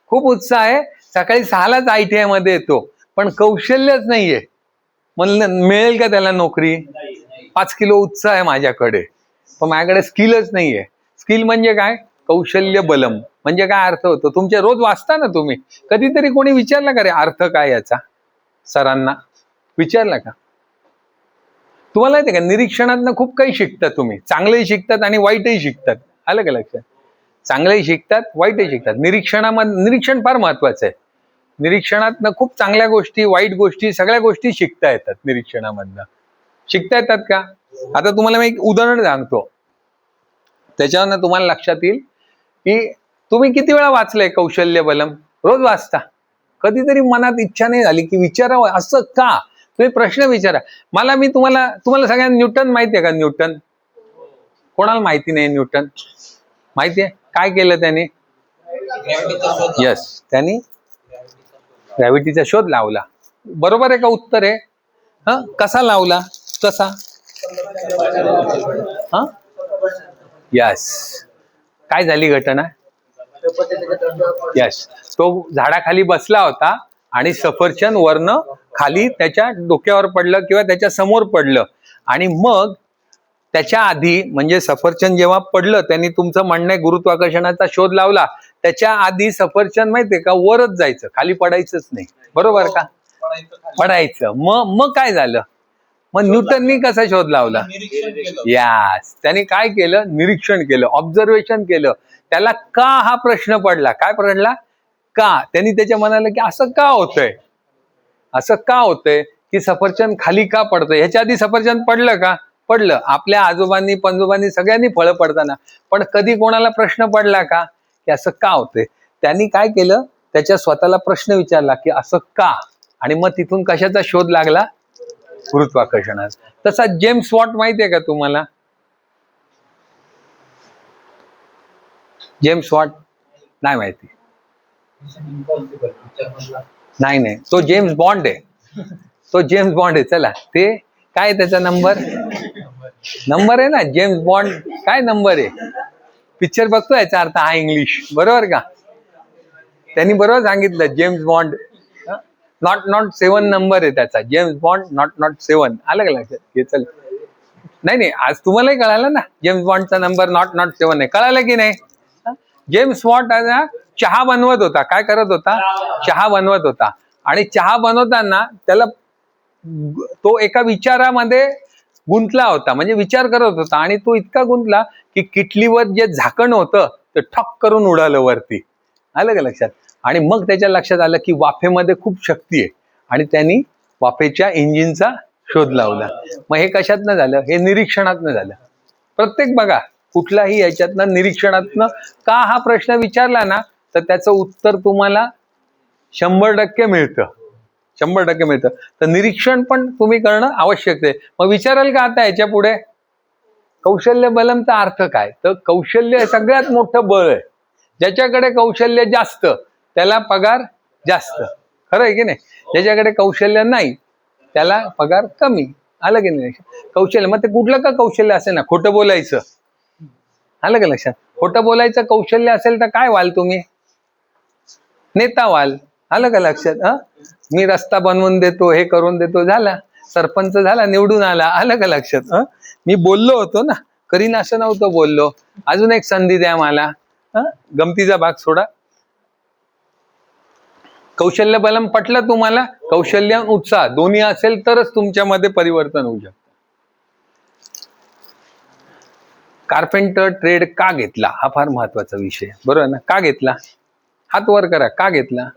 Speaker 1: खूप उत्साह आहे, सकाळी 6लाच ITI मध्ये येतो, पण कौशल्यच नाहीये, मिळेल का त्याला नोकरी? 5 किलो उत्साह आहे माझ्याकडे, पण माझ्याकडे स्किलच नाहीये. स्किल म्हणजे काय? कौशल्य बलम म्हणजे काय अर्थ होतो? तुमचे रोज वाचता ना तुम्ही, कधीतरी कोणी विचारला का रे अर्थ काय याचा? सरांना विचारला का? तुम्हाला येते का? निरीक्षणातनं खूप काही शिकतात तुम्ही, चांगलंही शिकतात आणि वाईटही शिकतात. आलं का लक्षात? चांगलंही शिकतात, वाईटही शिकतात. निरीक्षण फार महत्वाचं आहे. निरीक्षणातनं खूप चांगल्या गोष्टी, वाईट गोष्टी, सगळ्या गोष्टी शिकता येतात. निरीक्षणामधनं शिकता येतात का? आता तुम्हाला मी एक उदाहरण सांगतो, त्याच्यावरनं तुम्हाला लक्षात येईल की तुम्ही किती वेळा वाचलंय कौशल्य बलम? रोज वाचता. कधीतरी मनात इच्छा नाही झाली की विचारावं असं का? तुम्ही प्रश्न विचारा. मी तुम्हाला सगळ्यांना न्यूटन माहिती आहे का? न्यूटन कोणाला माहिती नाही? न्यूटन माहिती आहे? काय केलं त्याने? यस, त्यांनी ग्रॅव्हिटीचा शोध लावला. बरोबर आहे का? उत्तर आहे. कसा लावला? कसा? यस. काय झाली घटना? यस, तो झाडाखाली बसला होता आणि सफरचंद वरनं खाली त्याच्या डोक्यावर पडलं किंवा त्याच्या समोर पडलं, आणि मग त्याच्या आधी म्हणजे सफरचंद जेव्हा पडलं, त्यांनी तुमचं म्हणणं आहे गुरुत्वाकर्षणाचा शोध लावला, त्याच्या आधी सफरचंद माहितीये का वरच जायचं, खाली पडायचंच नाही. बरोबर का? पडायचं. मग काय झालं? मग न्यूटननी कसा शोध लावला? यास, त्यांनी काय केलं? निरीक्षण केलं, ऑब्झर्वेशन केलं. त्याला का हा प्रश्न पडला. काय पडला? का? त्यांनी त्याच्या मनाला की असं का होतंय, असं का होतंय की सफरचंद खाली का पडतंय? ह्याच्या आधी सफरचंद पडलं का? पडलं. आपल्या आजोबांनी पंजोबांनी सगळ्यांनी फळं पडताना, पण कधी कोणाला प्रश्न पडला का की असं का होतंय? त्यांनी काय केलं? त्याच्या स्वतःला प्रश्न विचारला की असं का, आणि मग तिथून कशाचा शोध लागला? गुरुत्वाकर्षणाचा. तसा जेम्स वॉट माहितीये का तुम्हाला? जेम्स वॉट नाही माहिती? नाही, तो जेम्स बॉन्ड आहे. तो जेम्स बॉन्ड आहे. चला, ते काय त्याचा नंबर आहे ना, जेम्स बॉन्ड काय नंबर आहे? पिक्चर बघतो याचा अर्थ हा इंग्लिश, बरोबर का? त्यांनी बरोबर सांगितलं, जेम्स बॉन्ड नॉट 7 नंबर आहे त्याचा. James bond not 7. आलं का लक्षात? हे चल, नाही, आज तुम्हालाही कळालं ना, जेम्स बॉन्डचा नंबर नॉट 7 आहे. कळालं की नाही? जेम्स बॉन्ड चहा बनवत होता. काय करत होता? चहा बनवत होता. आणि चहा बनवताना त्याला तो एका विचारामध्ये गुंतला होता, म्हणजे विचार करत होता, आणि तो इतका गुंतला की किटलीवर जे झाकण होतं ते ठक करून उडालं वरती. आलं का लक्षात? आणि मग त्याच्या लक्षात आलं की वाफेमध्ये खूप शक्ती आहे, आणि त्यांनी वाफेच्या इंजिनचा शोध लावला. मग हे कशातनं झालं? हे निरीक्षणातनं झालं. प्रत्येक बघा, कुठलाही याच्यातनं निरीक्षणातनं का हा प्रश्न विचारला ना, तर त्याचं उत्तर तुम्हाला 100% मिळतं. 100% मिळतं. तर निरीक्षण पण तुम्ही करणं आवश्यक आहे. मग विचाराल का आता याच्या पुढे कौशल्य बलमचा अर्थ काय? तर कौशल्य हे सगळ्यात मोठं बळ आहे. ज्याच्याकडे कौशल्य जास्त त्याला पगार जास्त. खरं आहे की नाही? ज्याच्याकडे कौशल्य नाही त्याला पगार कमी. आलं की नाही? कौशल्य मग ते कुठलं का कौशल्य असेल ना, खोटं बोलायचं, आलं का लक्षात? खोटं बोलायचं कौशल्य असेल तर काय व्हाल तुम्ही? नेता व्हाल. आलं का लक्षात? मी रस्ता बनवून देतो, हे करून देतो, झाला सरपंच झाला, निवडून आला. आलं का लक्षात? मी बोललो होतो ना, करीन असं नव्हतं बोललो. अजून एक संधी द्या मला. गमतीचा भाग सोडा. कौशल्य बलम पटलं तुम्हाला? कौशल्य उत्साह दोन्ही असेल तरच तुमच्यामध्ये परिवर्तन होऊ शकतं. कार्पेंटर ट्रेड का घेतला हा फार महत्वाचा विषय, बरोबर ना? का घेतला? हात वर करा. का घेतला?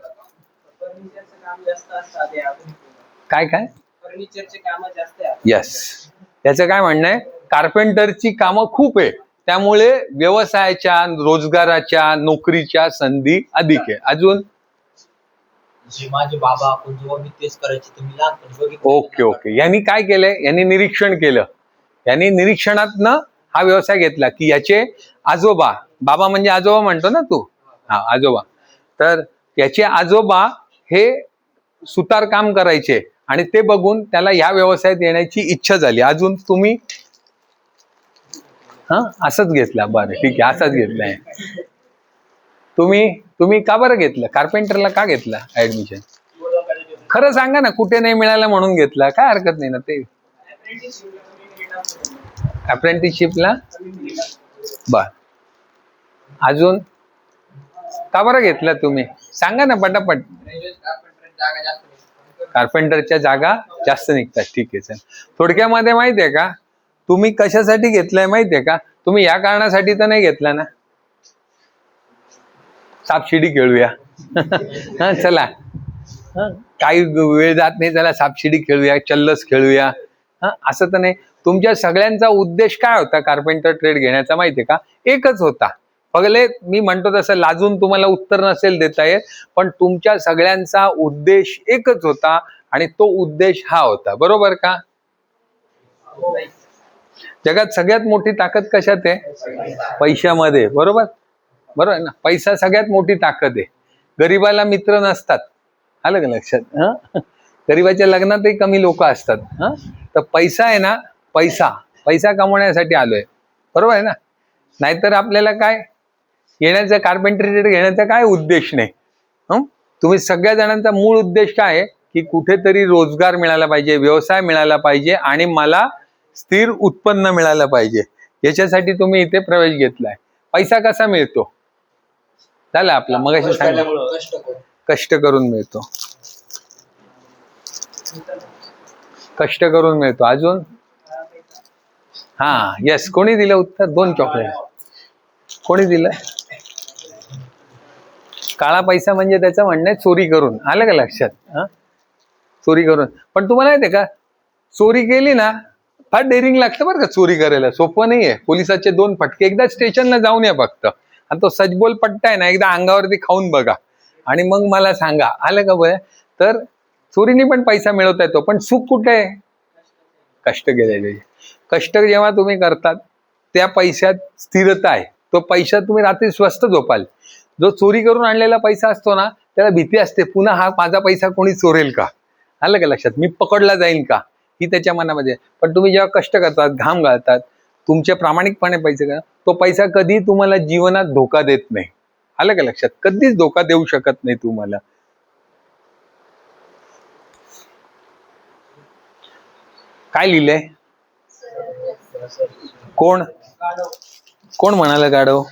Speaker 1: काय काय
Speaker 2: फर्निचरचे काम जास्त आहे.
Speaker 1: यस, त्याचं काय म्हणणं आहे? कार्पेंटरची कामं खूप आहे, त्यामुळे व्यवसायाच्या, रोजगाराच्या, नोकरीच्या संधी अधिक आहे. अजून
Speaker 2: जे माझे बाबा आपण जेव्हा मी तेच करायचे तुम्ही लहानपणी बघितलं.
Speaker 1: Okay okay. यांनी काय केलंय? यांनी निरीक्षण केलं. यांनी निरीक्षणातनं हा व्यवसाय घेतला की याचे आजोबा, बाबा म्हणजे आजोबा म्हणतो ना तू, हा आजोबा, तर याचे आजोबा हे सुतार काम करायचे आणि ते बघून त्याला ह्या व्यवसायात येण्याची इच्छा झाली. अजून तुम्ही असंच घेतला? बरं ठीक आहे, असाच घेतलाय. तुम्ही का बरं घेतलं? कार्पेंटरला का घेतला ऍडमिशन? खरं सांगा ना, कुठे नाही मिळालं म्हणून घेतला? काय हरकत नाही ना. ते अप्रेंटिसशिपला बर. अजून का बरं घेतला तुम्ही? सांगा ना पटापट. कार्पेंटरच्या जागा जास्त निघतात. ठीक आहे, चल. थोडक्यामध्ये माहितीये का तुम्ही कशासाठी घेतलाय माहितीये का? तुम्ही या कारणासाठी तर नाही घेतला ना, सापशिडी खेळूया. चला, काही वेळ जात नाही, चला सापशिडी खेळूया, चल्लस खेळूया, असं तर नाही. तुमच्या सगळ्यांचा उद्देश काय होता कार्पेंटर ट्रेड घेण्याचा माहितीये का? एकच होता. पगले मी म्हणतो तसं लाजून तुम्हाला उत्तर नसेल देता येत, पण तुमच्या सगळ्यांचा उद्देश एकच होता आणि तो उद्देश हा होता. बरोबर का? जगात सगळ्यात मोठी ताकद कशात आहे? पैशामध्ये. बरोबर बरोबर ना? पैसा सगळ्यात मोठी ताकद आहे. गरीबाला मित्र नसतात. आलं का लक्षात? गरीबाच्या लग्नातही कमी लोक असतात. तर पैसा आहे ना, पैसा कमवण्यासाठी आलोय. बरोबर आहे ना? नाहीतर आपल्याला काय येण्याचा, कार्पेंटरी ट्रेड घेण्याचा काय उद्देश नाही. तुम्ही सगळ्या जणांचा मूळ उद्देश काय आहे की कुठेतरी रोजगार मिळाला पाहिजे, व्यवसाय मिळाला पाहिजे आणि मला स्थिर उत्पन्न मिळालं पाहिजे. याच्यासाठी तुम्ही इथे प्रवेश घेतलाय. पैसा कसा मिळतो? झालं आपलं मगाशी सांगितलं, कष्ट करून मिळतो. कष्ट करून मिळतो. अजून यस. कोणी दिलं उत्तर? 2 चॉकलेट. कोणी दिलं? काळा पैसा म्हणजे त्याचं म्हणणं आहे चोरी करून. आलं का लक्षात? चोरी करून. पण तुम्हाला माहितीये का, चोरी केली ना फार डेअरिंग लागतं बरं का चोरी करायला. सोपं नाहीये. पोलिसाचे 2 फटके. एकदा स्टेशनला जाऊन या फक्त, आणि तो सजबोल पट्टा आहे ना एकदा अंगावरती खाऊन बघा आणि मग मला सांगा. आलं का बरं? तर चोरीने पण पैसा मिळवता येतो, पण सुख कुठे आहे? कष्ट केलेले. कष्ट जेव्हा तुम्ही करतात त्या पैशात स्थिरता आहे. तो पैसा तुम्ही रात्री स्वस्त झोपाल. जो चोरी करून आणलेला पैसा असतो ना त्याला भीती असते, पुन्हा हा माझा पैसा कोणी चोरेल का? आलं का लक्षात? मी पकडला जाईन का? ही त्याच्या मनामध्ये. पण तुम्ही जेव्हा कष्ट करतात, घाम घालतात, तुमच्या प्रामाणिकपणे पैसे करा, तो पैसा कधी तुम्हाला जीवनात धोका देत नाही. आलं का लक्षात? कधीच धोका देऊ शकत नाही तुम्हाला. काय लिहिलंय? कोण कोण म्हणाल गाढव?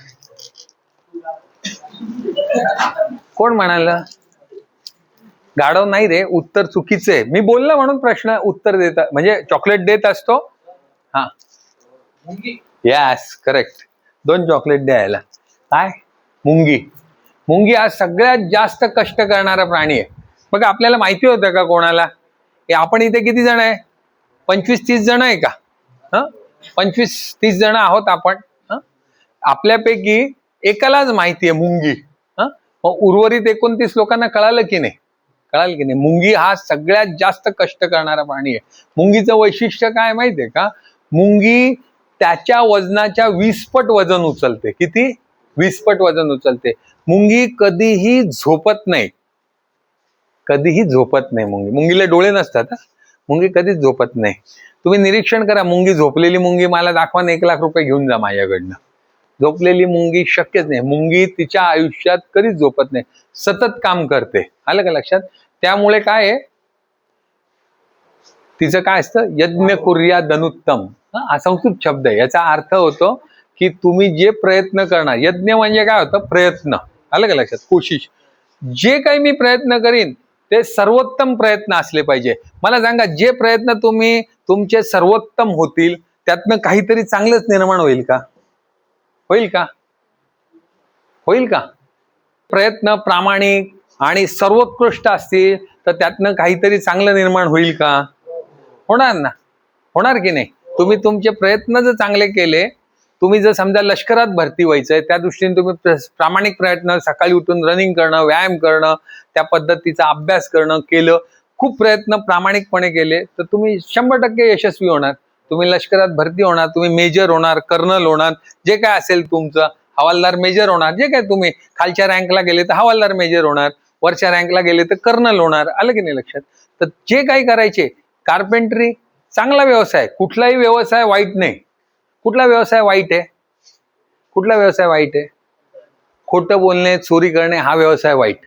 Speaker 1: कोण म्हणाल? गाढव नाही रे, उत्तर चुकीचं आहे. मी बोललो म्हणून प्रश्न उत्तर देता म्हणजे चॉकलेट देत असतो. Yes, correct. 2 चॉकलेट द्यायला. काय? मुंगी. मुंगी हा सगळ्यात जास्त कष्ट करणारा प्राणी आहे. बघा, आपल्याला माहिती होतं का कोणाला? आपण इथे किती जण आहे? 25-30 जण आहे का? 25-30 जण आहोत आपण. आपल्यापैकी एकालाच माहिती आहे मुंगी. मग उर्वरित 29 लोकांना कळालं की नाही? कळाल की नाही? मुंगी हा सगळ्यात जास्त कष्ट करणारा प्राणी आहे. मुंगीचं वैशिष्ट्य काय माहितीये का? मुंगी त्याच्या वजनाच्या 20 पट वजन उचलते. किती? 20 पट वजन उचलते. मुंगी कधीही झोपत नाही. कधीही झोपत नाही मुंगी. मुंगीला डोळे नसतात हा. मुंगी कधीच झोपत नाही. तुम्ही निरीक्षण करा, मुंगी झोपलेली मुंगी मला दाखवा आणि 1 लाख रुपये घेऊन जा माझ्याकडनं. झोपलेली मुंगी शक्यच नाही. मुंगी तिच्या आयुष्यात कधीच झोपत नाही, सतत काम करते. आलं का लक्षात? त्यामुळे काय आहे, तिचं काय असतं, यज्ञ कुर्या धनुत्तम हा संस्कृत शब्द आहे. याचा अर्थ होतो की तुम्ही जे प्रयत्न करणार, यज्ञ म्हणजे काय होतं, प्रयत्न. आलं का लक्षात? कोशिश. जे काही मी प्रयत्न करीन ते सर्वोत्तम प्रयत्न असले पाहिजे. मला सांगा, जे प्रयत्न तुम्ही तुमचे सर्वोत्तम होतील त्यातनं काहीतरी चांगलंच निर्माण होईल का? होईल का? होईल का? प्रयत्न प्रामाणिक आणि सर्वोत्कृष्ट असतील तर त्यातनं काहीतरी चांगलं निर्माण होईल का? होणार ना. होणार की नाही? तुम्ही तुमचे प्रयत्न जर चांगले केले, तुम्ही जर समजा लष्करात भरती व्हायचंय, त्या दृष्टीने तुम्ही प्रामाणिक प्रयत्न, सकाळी उठून रनिंग करणं, व्यायाम करणं, त्या पद्धतीचा अभ्यास करणं केलं, खूप प्रयत्न प्रामाणिकपणे केले तर तुम्ही 100% यशस्वी होणार. तुम्ही लष्करात भरती होणार, तुम्ही मेजर होणार, कर्नल होणार, जे काय असेल तुमचं, हवालदार मेजर होणार. जे काय तुम्ही खालच्या रँकला गेले तर हवालदार मेजर होणार, वरच्या रँकला गेले तर कर्नल होणार. आलं की नाही लक्षात? तर जे काही करायचे, कार्पेंट्री चांगला व्यवसाय, कुठलाही व्यवसाय वाईट नाही. कुठला व्यवसाय वाईट आहे? कुठला व्यवसाय वाईट आहे? खोटं बोलणे, चोरी करणे हा व्यवसाय वाईट.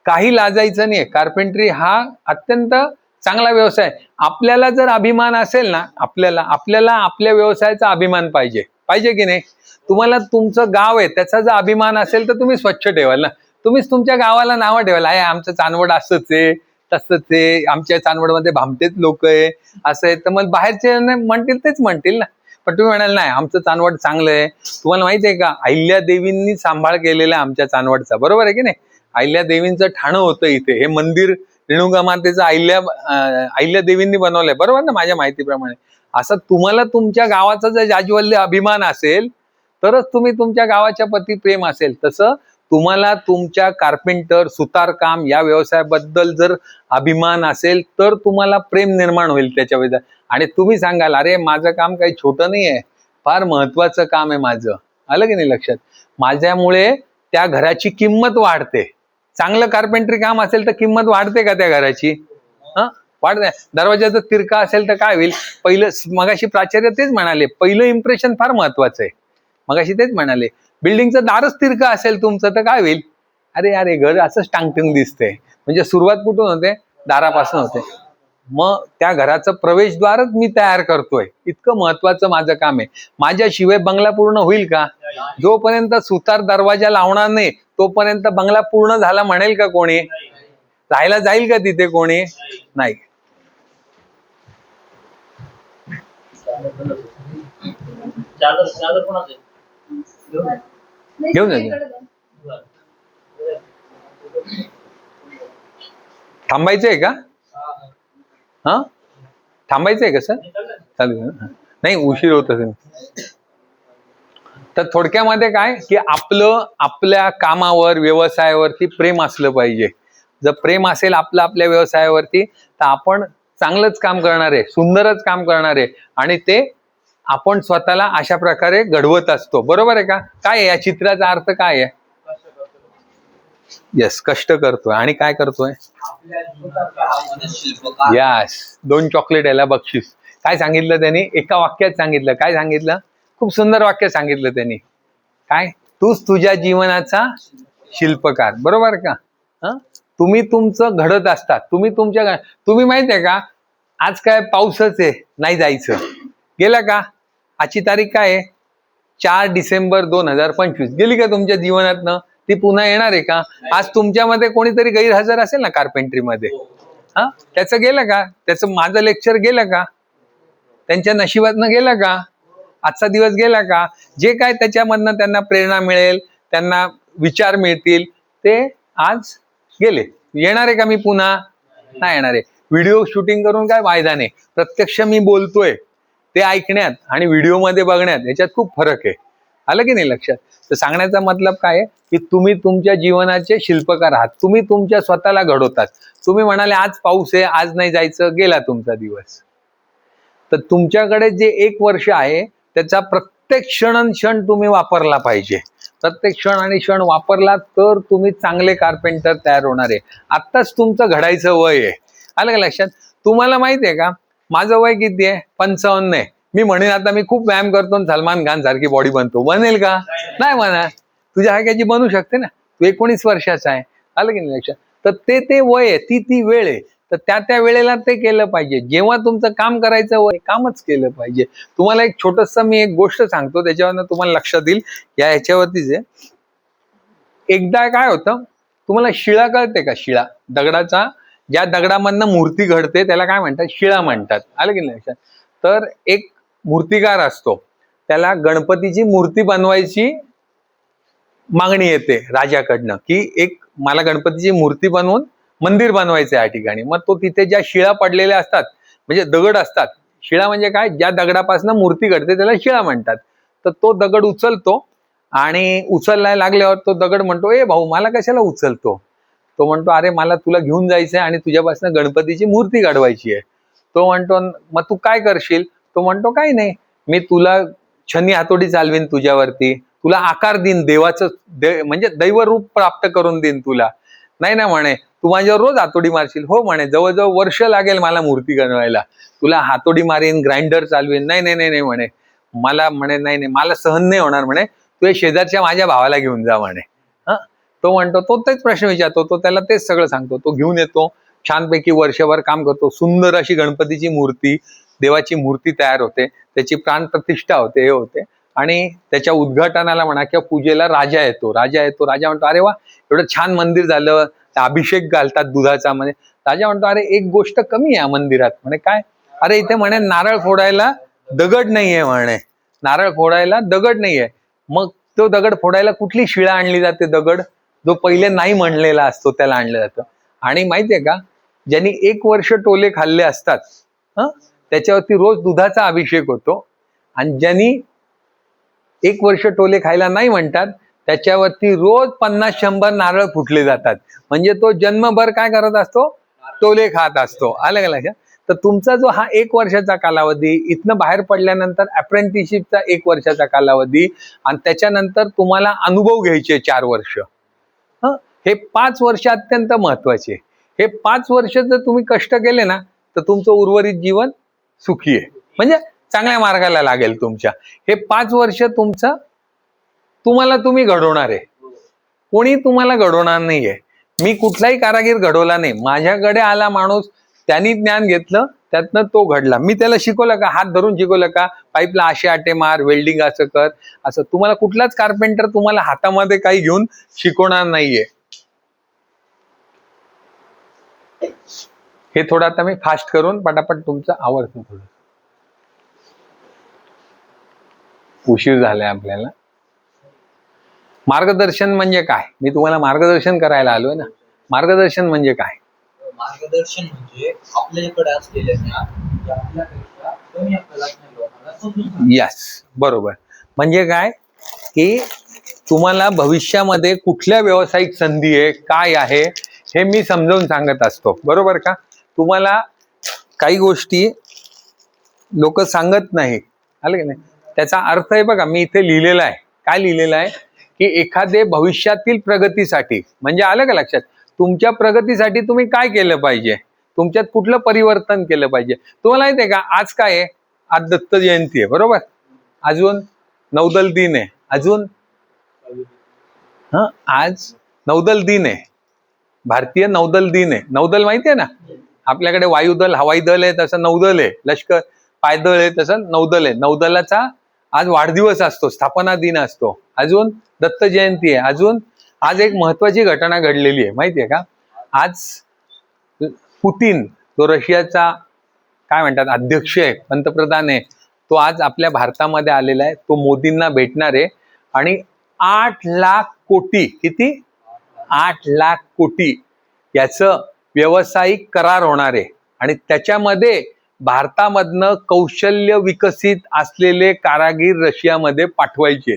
Speaker 1: काही लाजायचं नाही. कार्पेंट्री हा अत्यंत चांगला व्यवसाय. आपल्याला जर अभिमान असेल ना, आपल्याला आपल्या व्यवसायाचा अभिमान पाहिजे. पाहिजे की नाही? तुम्हाला तुमचं गाव आहे त्याचा जर अभिमान असेल तर तुम्ही स्वच्छ ठेवाल ना. तुम्हीच तुमच्या गावाला नावं ठेवाल, आहे आमचं चांदवड असंच आहे, तसंच आहे, आमच्या चांदवडमध्ये भामटेच लोक आहे, असं आहे. तर मग बाहेरचे म्हणतील तेच म्हणतील ना. पण तुम्ही म्हणाल नाही आमचं चांदवड चांगलं आहे. तुम्हाला माहिती आहे का, अहिल्यादेवींनी सांभाळ केलेला आमच्या चांदवडचा, बरोबर आहे की नाही? अहिल्यादेवींचं ठाणं होतं इथे. हे मंदिर रेणुका मातेचं अहिल्यादेवींनी बनवलंय, बरोबर ना, माझ्या माहितीप्रमाणे. असं तुम्हाला तुमच्या गावाचा जर जाज्वल्य अभिमान असेल तरच तुम्ही तुमच्या गावाच्या प्रती प्रेम असेल. तसं तुम्हाला तुमच्या कार्पेंटर, सुतारकाम या व्यवसायाबद्दल जर अभिमान असेल तर तुम्हाला प्रेम निर्माण होईल त्याच्याबद्दल. आणि तुम्ही सांगाल, अरे माझं काम काही छोटं नाही आहे, फार महत्वाचं काम आहे माझं. आलं की नाही लक्षात? माझ्यामुळे त्या घराची किंमत वाढते. चांगलं कार्पेंट्री काम असेल तर किंमत वाढते का त्या घराची? वाढते. दरवाजाचा तिरका असेल तर काय होईल? पहिलं, मगाशी प्राचार्य तेच म्हणाले, पहिलं इम्प्रेशन फार महत्वाचं आहे. मगाशी तेच म्हणाले, बिल्डिंगचं दारच तिरका असेल तुमचं तर काय होईल? अरे अरे घर असंच टांगटिंग दिसते. म्हणजे सुरुवात कुठून होते? दारापासून होते. मग त्या घराचं प्रवेशद्वारच मी तयार करतोय, इतकं महत्वाचं माझं काम आहे. माझ्याशिवाय बंगला पूर्ण होईल का? जोपर्यंत सुतार दरवाजा लावणार नाही तोपर्यंत बंगला पूर्ण झाला म्हणेल का कोणी? राहायला जाईल का तिथे कोणी? नाही. घेऊन जा. थांबायचंय का? हा, थांबायचंय का सर? चालेल. नाही, उशीर होत असेल. तर थोडक्यामध्ये काय की आपल्या कामावर, व्यवसायावरती प्रेम असलं पाहिजे. जर प्रेम असेल आपलं आपल्या व्यवसायावरती तर आपण चांगलंच काम करणार आहे, सुंदरच काम करणार आहे. आणि ते आपण स्वतःला अशा प्रकारे घडवत असतो. बरोबर आहे का? काय आहे या चित्राचा अर्थ? काय आहे? यस, कष्ट करतोय. आणि काय करतोय? यस, 2 चॉकलेट याला बक्षीस. काय सांगितलं त्यांनी? एका वाक्यात सांगितलं. काय सांगितलं? खूप सुंदर वाक्य सांगितलं त्यांनी. काय? तूच तुझ्या जीवनाचा शिल्पकार. बरोबर का? तुम्ही तुमचं घडत असतात. तुम्ही माहिती आहे का, आज काय पाऊसच आहे, नाही जायचं. गेला का? आजची तारीख काय आहे? 4 डिसेंबर 2025. गेली का तुमच्या जीवनातनं? ती पुन्हा येणार आहे का? आज तुमच्यामध्ये कोणीतरी गैरहजर असेल ना कार्पेंट्रीमध्ये, त्याचं गेलं का? त्याचं माझं लेक्चर गेलं का? त्यांच्या नशिबातनं गेलं का? आजचा दिवस गेला का? जे काय त्याच्यामधनं त्यांना प्रेरणा मिळेल, त्यांना विचार मिळतील, ते आज गेले. येणार आहे का मी पुन्हा? नाही येणार आहे. व्हिडिओ शूटिंग करून काय फायदा नाही. प्रत्यक्ष मी बोलतोय ते ऐकण्यात आणि व्हिडिओमध्ये बघण्यात याच्यात खूप फरक आहे. आलं की नाही लक्षात? तर सांगण्याचा मतलब काय आहे की तुम्ही तुमच्या जीवनाचे शिल्पकार आहात, तुम्ही तुमच्या स्वतःला घडवतात. तुम्ही म्हणाले आज पाऊस आहे, आज नाही जायचं, गेला तुमचा दिवस. तर तुमच्याकडे जे 1 वर्ष आहे त्याचा प्रत्येक क्षण तुम्ही वापरला पाहिजे. प्रत्येक क्षण आणि क्षण वापरला तर तुम्ही चांगले कारपेंटर तयार होणार आहे. आत्ताच तुमचं घडायचं वय आहे. आलं का लक्षात? तुम्हाला माहिती आहे का माझं वय किती आहे? 55 आहे. मी म्हणेन आता मी खूप व्यायाम करतो आणि सलमान खान सारखी बॉडी बनतो, बनेल का? नाही म्हणा. तुझ्या हाक्याची बनू शकते ना. तू 19 वर्षाचा आहे. आलं की नाही लक्षात? तर ते वय आहे, ती वेळ आहे. तर त्या वेळेला ते केलं पाहिजे. जेव्हा तुमचं काम करायचं वय कामच केलं पाहिजे. तुम्हाला एक छोटस मी एक गोष्ट सांगतो, त्याच्यावरनं तुम्हाला लक्षात येईल. या ह्याच्यावरतीच आहे. एकदा काय होतं, तुम्हाला शिळा कळते का? शिळा, दगडाचा, ज्या दगडामधनं मूर्ती घडते त्याला काय म्हणतात? शिळा म्हणतात. आलं की नाही लक्षात? तर एक मूर्तिकार असतो, त्याला गणपतीची मूर्ती बनवायची मागणी येते राजाकडनं की एक मला गणपतीची मूर्ती बनवून मंदिर बनवायचं आहे या ठिकाणी. मग तो तिथे ज्या शिळा पडलेल्या असतात, म्हणजे दगड असतात. शिळा म्हणजे काय? ज्या दगडापासून मूर्ती घडते त्याला शिळा म्हणतात. तर तो दगड उचलतो आणि उचलायला लागल्यावर तो दगड म्हणतो, ए भाऊ मला कशाला उचलतो? तो म्हणतो, अरे मला तुला घेऊन जायचंय आणि तुझ्यापासून गणपतीची मूर्ती घडवायची आहे. तो म्हणतो, मग तू काय करशील? तो म्हणतो, काही नाही, मी तुला छन्नी हातोडी चालवीन तुझ्यावरती, तुला आकार देईन, देवाचं म्हणजे दैवरूप प्राप्त करून देईन तुला. नाही ना म्हणे, तू माझ्यावर रोज हातोडी मारशील. हो म्हणे, जवळजवळ वर्ष लागेल मला मूर्ती बनवायला. तुला हातोडी मारीन, ग्राइंडर चालवीन. नाही नाही नाही म्हणे, मला म्हणे नाही नाही मला सहन नाही होणार म्हणे, तू शेजारच्या माझ्या भावाला घेऊन जा म्हणे. तो म्हणतो, तो तेच प्रश्न विचारतो, तो त्याला तेच सगळं सांगतो. तो घेऊन येतो, छानपैकी वर्षभर काम करतो, सुंदर अशी गणपतीची मूर्ती, देवाची मूर्ती तयार होते, त्याची प्राणप्रतिष्ठा होते, हे होते. आणि त्याच्या उद्घाटनाला म्हणा किंवा पूजेला राजा येतो. राजा म्हणतो, अरे वा एवढं छान मंदिर झालं, अभिषेक घालतात दुधाचा. म्हणे राजा म्हणतो, अरे एक गोष्ट कमी आहे या मंदिरात. म्हणे काय? अरे इथे म्हणे नारळ फोडायला दगड नाहीये म्हणे, नारळ फोडायला दगड नाहीये. मग तो दगड फोडायला कुठली शिळा आणली जाते? दगड जो पहिले नाही म्हणलेला असतो त्याला आणलं जातं. आणि माहितीये का, ज्यांनी 1 वर्ष टोले खाल्ले असतात त्याच्यावरती रोज दुधाचा अभिषेक होतो. आणि ज्यांनी 1 वर्ष टोले खायला नाही म्हणतात त्याच्यावरती रोज 50-100 नारळ फुटले जातात. म्हणजे तो जन्मभर काय करत असतो? टोले खात असतो. आलं का लक्षात? तर तुमचा जो हा 1 वर्षाचा कालावधी, इथनं बाहेर पडल्यानंतर अप्रेंटिसशिपचा 1 वर्षाचा कालावधी, आणि त्याच्यानंतर तुम्हाला अनुभव घ्यायचे 4 वर्ष, हे 5 वर्ष अत्यंत महत्वाचे. हे 5 वर्ष जर तुम्ही कष्ट केले ना तर तुमचं उर्वरित जीवन सुखी आहे, म्हणजे चांगल्या मार्गाला लागेल तुमच्या. हे 5 वर्ष तुमचं तुम्हाला तुम्ही घडवणार आहे, कोणी तुम्हाला घडवणार नाहीये. मी कुठलाही कारागीर घडवला नाही. माझ्याकडे आला माणूस, त्यांनी ज्ञान घेतलं, त्यातनं तो घडला. मी त्याला शिकवलं का? हात धरून शिकवलं का? पाईपला असे आटे मार, वेल्डिंग असं कर, असं. तुम्हाला कुठलाच कारपेंटर तुम्हाला हातामध्ये काही घेऊन शिकवणार नाहीये. हे थोडं आता मी फास्ट करून पटापट तुमचं आवडतं. थोडं उशीर झालाय आपल्याला. मार्गदर्शन म्हणजे काय? मी तुम्हाला मार्गदर्शन करायला आलोय ना. मार्गदर्शन म्हणजे काय?
Speaker 2: मार्गदर्शन म्हणजे आपल्याकडे असलेल्या ज्ञान आपल्यापेक्षा कमी आपल्याला लोकांना समजून सांगणं.
Speaker 1: यस, बरोबर. म्हणजे काय की तुम्हाला भविष्यामध्ये कुठल्या व्यावसायिक संधी आहे, काय आहे, हे मी समजावून सांगत असतो. बरोबर का? तुम्हाला काही गोष्टी लोक सांगत नाही. आलं की नाही? त्याचा अर्थ आहे बघा, मी इथे लिहिलेला आहे. काय लिहिलेलं आहे की एखादे भविष्यातील प्रगतीसाठी, म्हणजे आलं का लक्षात, तुमच्या प्रगतीसाठी तुम्ही काय केलं पाहिजे, तुमच्यात कुठलं परिवर्तन केलं पाहिजे. तुम्हाला माहिती आहे का आज काय आहे? आज दत्त जयंती आहे, बरोबर. अजून नौदल दिन आहे, अजून आज नौदल दिन आहे, भारतीय नौदल दिन आहे. नौदल माहिती आहे ना, आपल्याकडे वायुदल, हवाई दल आहे, तसं नौदल आहे. लष्कर पायदळ आहे, तसं नौदल आहे. नौदलाचा आज वाढदिवस असतो, स्थापना दिन असतो. अजून दत्त जयंती आहे. अजून आज एक महत्वाची घटना घडलेली आहे, माहिती आहे का? आज पुतीन, जो रशियाचा काय म्हणतात अध्यक्ष आहे, पंतप्रधान आहे, तो आज आपल्या भारतामध्ये आलेला आहे. तो मोदींना भेटणार आहे आणि 8 लाख कोटी, किती? 8 लाख कोटी याचं व्यावसायिक करार होणार आहे. आणि त्याच्यामध्ये भारतामधनं कौशल्य विकसित असलेले कारागीर रशियामध्ये पाठवायचे.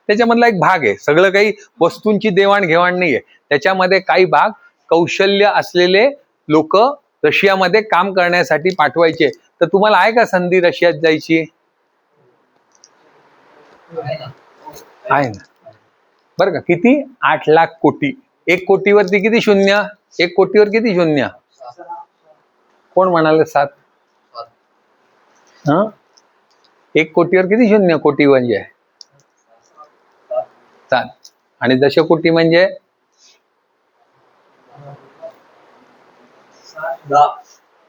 Speaker 1: त्याच्यामधला एक भाग आहे. सगळं काही वस्तूंची देवाणघेवाण नाहीये. त्याच्यामध्ये काही भाग कौशल्य असलेले लोक रशियामध्ये काम करण्यासाठी पाठवायचे. तर तुम्हाला आहे का संधी रशियात जायची? आहे ना. बरं का, किती? 8 लाख कोटी. 1 कोटीवरती किती शून्य? 1 कोटीवर किती शून्य? कोण म्हणाल 7? 1 कोटीवर किती शून्य? कोटी म्हणजे 7. आणि दशकोटी म्हणजे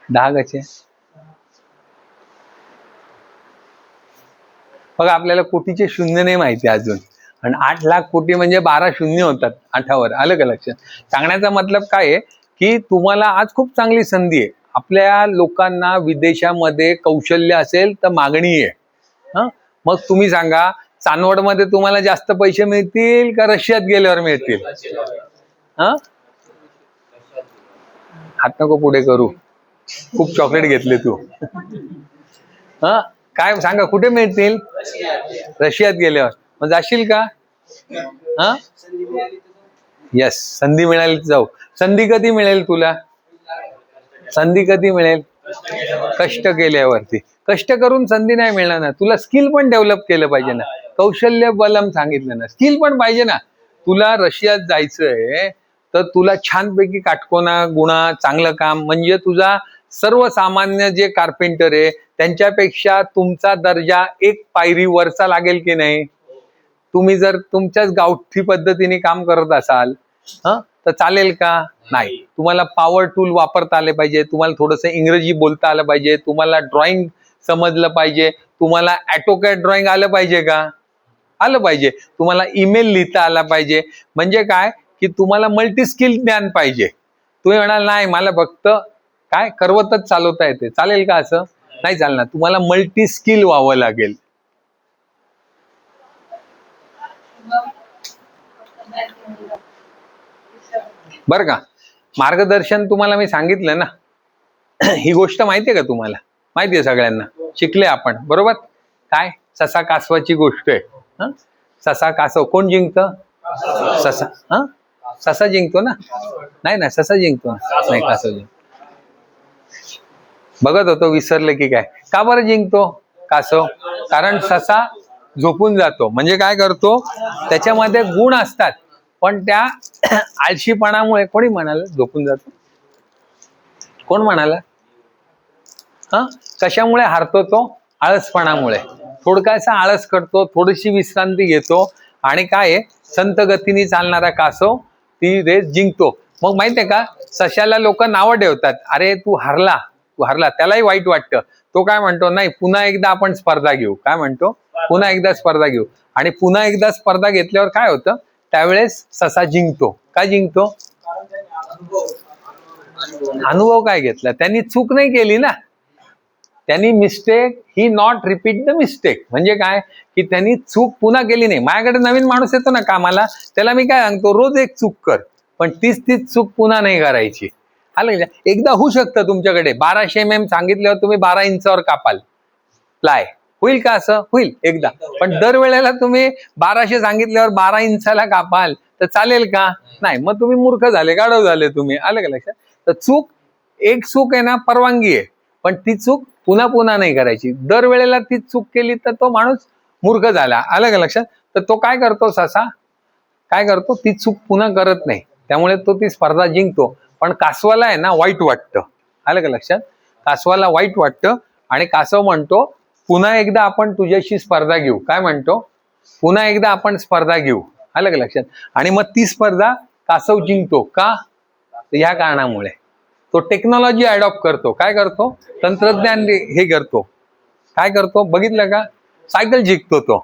Speaker 1: 10 कसे? बघा, आपल्याला कोटीचे शून्य नाही माहिती अजून. आणि 8 लाख कोटी म्हणजे 12 शून्य होतात 8वर. आलं का लक्षात? सांगण्याचा मतलब काय आहे की तुम्हाला आज खूप चांगली संधी आहे. आपल्या लोकांना विदेशामध्ये कौशल्य असेल तर मागणी आहे. मग तुम्ही सांगा, चांदवडमध्ये तुम्हाला जास्त पैसे मिळतील का रशियात गेल्यावर मिळतील? हात नको पुढे करू, खूप चॉकलेट घेतले तू. काय सांगा, कुठे मिळतील? रशियात गेल्यावर. मग जाशील का? यस, संधी मिळाली तर जाऊ. संधी कधी मिळेल तुला? संधी कधी मिळेल? कष्ट केल्यावरती. कष्ट करून संधी नाही मिळणार ना. तुला स्किल पण डेव्हलप केलं पाहिजे ना. कौशल्य बलम सांगितलं ना, स्किल पण पाहिजे ना. तुला रशियात जायचंय तर तुला छानपैकी काटकोना गुणा चांगलं काम, म्हणजे तुझा सर्वसामान्य जे कार्पेंटर आहे त्यांच्यापेक्षा तुमचा दर्जा 1 पायरी वरचा लागेल की नाही? तुम्ही जर तुमच्याच गावठी पद्धतीने काम करत असाल तर चालेल का? नाही. तुम्हाला पॉवर टूल वापरता आले पाहिजे, तुम्हाला थोडंसं इंग्रजी बोलता आलं पाहिजे, तुम्हाला ड्रॉइंग समजलं पाहिजे, तुम्हाला ऑटोकॅड ड्रॉइंग आलं पाहिजे का? आलं पाहिजे. तुम्हाला ईमेल लिहिता आला पाहिजे. म्हणजे काय की तुम्हाला मल्टी स्किल ज्ञान पाहिजे. तुम्ही म्हणाल नाही मला फक्त काय करवतच चालवता येते, चालेल का? असं नाही चालणार. तुम्हाला मल्टी स्किल व्हावं लागेल. बरं का, मार्गदर्शन तुम्हाला मी सांगितलं ना. ही गोष्ट माहितीये का तुम्हाला? माहितीये सगळ्यांना, शिकले आपण बरोबर. काय? ससा कासवाची गोष्ट आहे. ससा कासव कोण जिंकतं? ससा. ससा जिंकतो ना? नाही ना, ससा जिंकतो ना. नाही, कासव जिंकतो. बघत होतो, विसरले की काय? का बरं जिंकतो कासव? कारण ससा झोपून जातो. म्हणजे काय करतो? त्याच्यामध्ये गुण असतात पण त्या आळशीपणामुळे. कोणी म्हणाल झोपून जातो? कोण म्हणाला? कशामुळे हारतो तो? आळसपणामुळे. थोडकासा आळस करतो, थोडीशी विश्रांती घेतो आणि काय संत गतीने चालणारा कासव ती रेस जिंकतो. मग माहितीये का, सशाला लोक नावं ठेवतात, अरे तू हरला, तू हरला. त्यालाही वाईट वाटतं. तो काय म्हणतो, नाही पुन्हा एकदा आपण स्पर्धा घेऊ. काय म्हणतो? पुन्हा एकदा स्पर्धा घेऊ. आणि पुन्हा एकदा स्पर्धा घेतल्यावर काय होतं? त्यावेळेस ससा जिंकतो. का जिंकतो? अनुभव काय घेतला? त्यांनी चूक नाही केली ना. त्यांनी mistake he not repeat the mistake. म्हणजे काय की त्यांनी चूक पुन्हा केली नाही. माझ्याकडे नवीन माणूस येतो ना कामाला, त्याला मी काय सांगतो, रोज एक चूक कर, पण तीच चूक पुन्हा नाही करायची. आलं. एकदा होऊ शकतं तुमच्याकडे 1200 mm सांगितल्यावर तुम्ही 12 इंचावर कापाल प्लाय. होईल का? असं होईल एकदा. पण दरवेळेला तुम्ही 1200 सांगितल्यावर 12 इंचाला कापाल तर चालेल का? नाही. मग तुम्ही मूर्ख झाले, गाढव झाले तुम्ही. आलं का लक्षात? तर एक चूक आहे ना, परवानगी आहे, पण ती चूक पुन्हा नाही करायची. दरवेळेला ती चूक केली तर तो माणूस मूर्ख झाला. आलं का लक्षात? तर तो काय करतो? ससा काय करतो? ती चूक पुन्हा करत नाही. त्यामुळे तो ती स्पर्धा जिंकतो. पण कासवाला आहे ना वाईट वाटतं. आलं का लक्षात? कासवाला वाईट वाटतं आणि कासव म्हणतो पुन्हा एकदा आपण तुझ्याशी स्पर्धा घेऊ. काय म्हणतो? पुन्हा एकदा आपण स्पर्धा घेऊ. आलं का लक्षात? आणि मग ती स्पर्धा कासव जिंकतो. का? ह्या कारणामुळे तो टेक्नॉलॉजी अडॉप्ट करतो. काय करतो? तंत्रज्ञान हे करतो. काय करतो? बघितलं का? सायकल जिंकतो तो.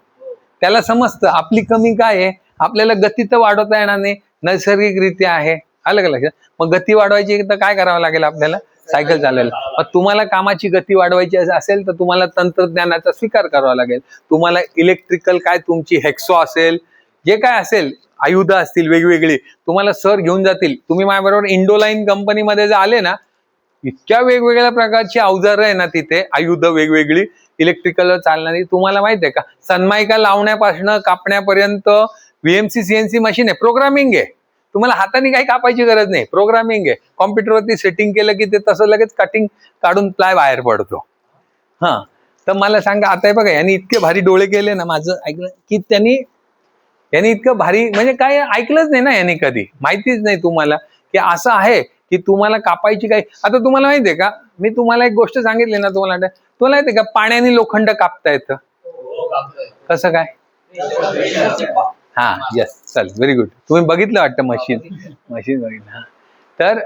Speaker 1: त्याला समजतं आपली कमी काय आहे, आपल्याला गती तर वाढवता येणार नाही, नैसर्गिकरित्या आहे. आलं का लक्षात? मग गती वाढवायची तर काय करावं लागेल आपल्याला? सायकल चालवायला. मग तुम्हाला कामाची गती वाढवायची असेल तर तुम्हाला तंत्रज्ञानाचा स्वीकार करावा लागेल. तुम्हाला इलेक्ट्रिकल काय तुमची हेक्सो असेल, जे काय असेल, आयुध असतील वेगवेगळी, तुम्हाला सर घेऊन जातील. तुम्ही माझ्याबरोबर इंडोलाइन कंपनीमध्ये जर आले ना, इतक्या वेगवेगळ्या प्रकारची अवजारं आहे ना तिथे, आयुध वेगवेगळी, इलेक्ट्रिकल चालणारी. तुम्हाला माहिती आहे का, सनमायका लावण्यापासून कापण्यापर्यंत VMC CNC मशीन आहे, प्रोग्रामिंग आहे. तुम्हाला हाताने काही कापायची गरज नाही, प्रोग्रामिंग आहे. कॉम्प्युटरवरती सेटिंग केलं की ते तसं लगेच कटिंग काढून प्लाय बाहेर पडतो. हा, तर मला सांगा, आता हे बघा, यांनी इतके भारी डोळे केले ना, माझं ऐकलं की यांनी इतकं भारी, म्हणजे काय ऐकलंच नाही ना यांनी कधी, माहितीच नाही तुम्हाला की असं आहे की तुम्हाला कापायची काही. आता तुम्हाला माहितीये का, मी तुम्हाला एक गोष्ट सांगितली ना, तुम्हाला माहितीये का, पाण्याने लोखंड कापता येतं. कसं काय? हा, यस, चल, व्हेरी गुड. तुम्ही बघितलं वाटतं मशीन बघितलं. हा, तर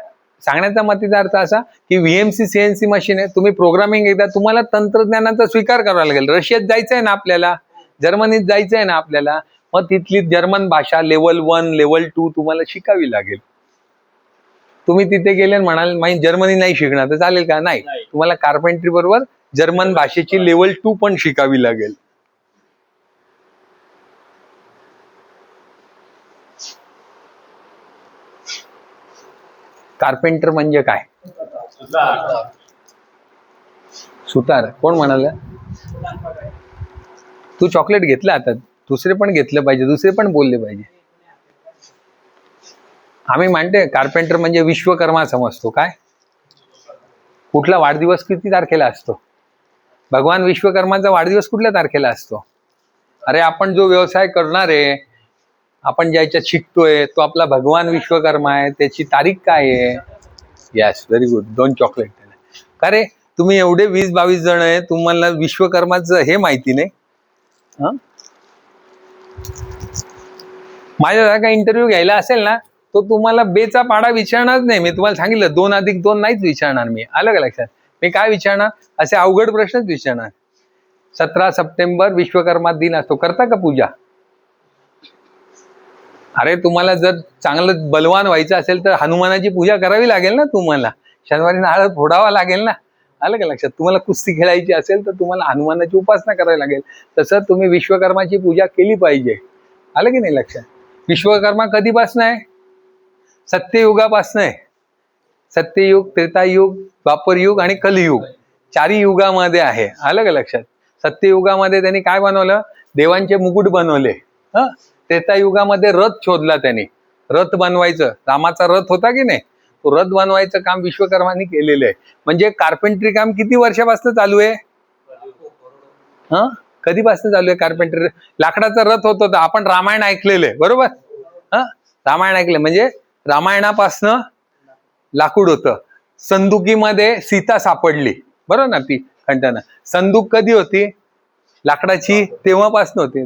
Speaker 1: सांगण्याचा मतीचा अर्थ असा की VMC CNC मशीन आहे. तुम्ही प्रोग्रामिंग एकदा, तुम्हाला तंत्रज्ञानाचा स्वीकार करावा लागेल. रशियात जायचं आहे ना आपल्याला, जर्मनीत जायचं आहे ना आपल्याला, मग तिथली जर्मन भाषा लेवल 1 लेवल 2 तुम्हाला शिकावी लागेल. तुम्ही तिथे गेले म्हणाल जर्मनी नाही शिकणार, तर चालेल का? नाही, तुम्हाला कार्पेंट्री बरोबर जर्मन भाषेची लेवल 2 पण शिकावी लागेल. कार्पेंटर म्हणजे काय? सुतार. कोण म्हणाल? तू चॉकलेट घेतलं, आता दुसरे पण घेतलं पाहिजे, दुसरे पण बोलले पाहिजे. आम्ही मानते कार्पेंटर म्हणजे विश्वकर्मा समजतो. काय? कुठला वाढदिवस किती तारखेला असतो? भगवान विश्वकर्माचा वाढदिवस कुठल्या तारखेला असतो? अरे, आपण जो व्यवसाय करणार आहे, आपण ज्याच्यात शिकतोय, तो आपला भगवान विश्वकर्मा आहे. त्याची तारीख काय आहे? Yes, very good. 2 चॉकलेट. का रे, तुम्ही एवढे 20-22 जण आहे, तुम्हाला विश्वकर्माचं हे माहिती नाही? माझ्यासारखा इंटरव्ह्यू घ्यायला असेल ना, तो तुम्हाला बेचा पाडा विचारणार नाही. मी तुम्हाला सांगितलं 2+2 नाहीच विचारणार मी. आलं का लक्षात? मी काय विचारणार? असे अवघड प्रश्नच विचारणार. 17 सप्टेंबर विश्वकर्मा दिन असतो, करता का पूजा? अरे, तुम्हाला जर चांगलं बलवान व्हायचं असेल तर हनुमानाची पूजा करावी लागेल ना तुम्हाला. शनिवारी नारळ फोडावा लागेल ना. आलं का लक्षात? तुम्हाला कुस्ती खेळायची असेल तर तुम्हाला हनुमानाची उपासना करावी लागेल. तसं तुम्ही विश्वकर्माची पूजा केली पाहिजे. आलं की नाही लक्षात? विश्वकर्मा कधीपासून आहे? सत्ययुगापासून आहे. सत्ययुग, त्रेतायुग, द्वापरयुग आणि कलियुग, 4 युगामध्ये आहे. आलं का लक्षात? सत्ययुगामध्ये त्यांनी काय बनवलं? देवांचे मुकुट बनवले. त्रेतायुगामध्ये रथ शोधला त्यांनी. रथ बनवायचं, रामाचा रथ होता की नाही, तो रथ बनवायचं काम विश्वकर्मांनी केलेलं आहे. म्हणजे कार्पेंट्री काम किती वर्षापासून चालू आहे? कधीपासून चालू आहे कार्पेंट्री? लाकडाचा रथ होत होता. आपण रामायण ऐकलेलं आहे, बरोबर? रामायण ऐकलं म्हणजे रामायणापासनं लाकूड होतं. संदुकीमध्ये सीता सापडली, बरोबर ना? ती खंडना संदूक कधी होती? लाकडाची, तेव्हापासून होती.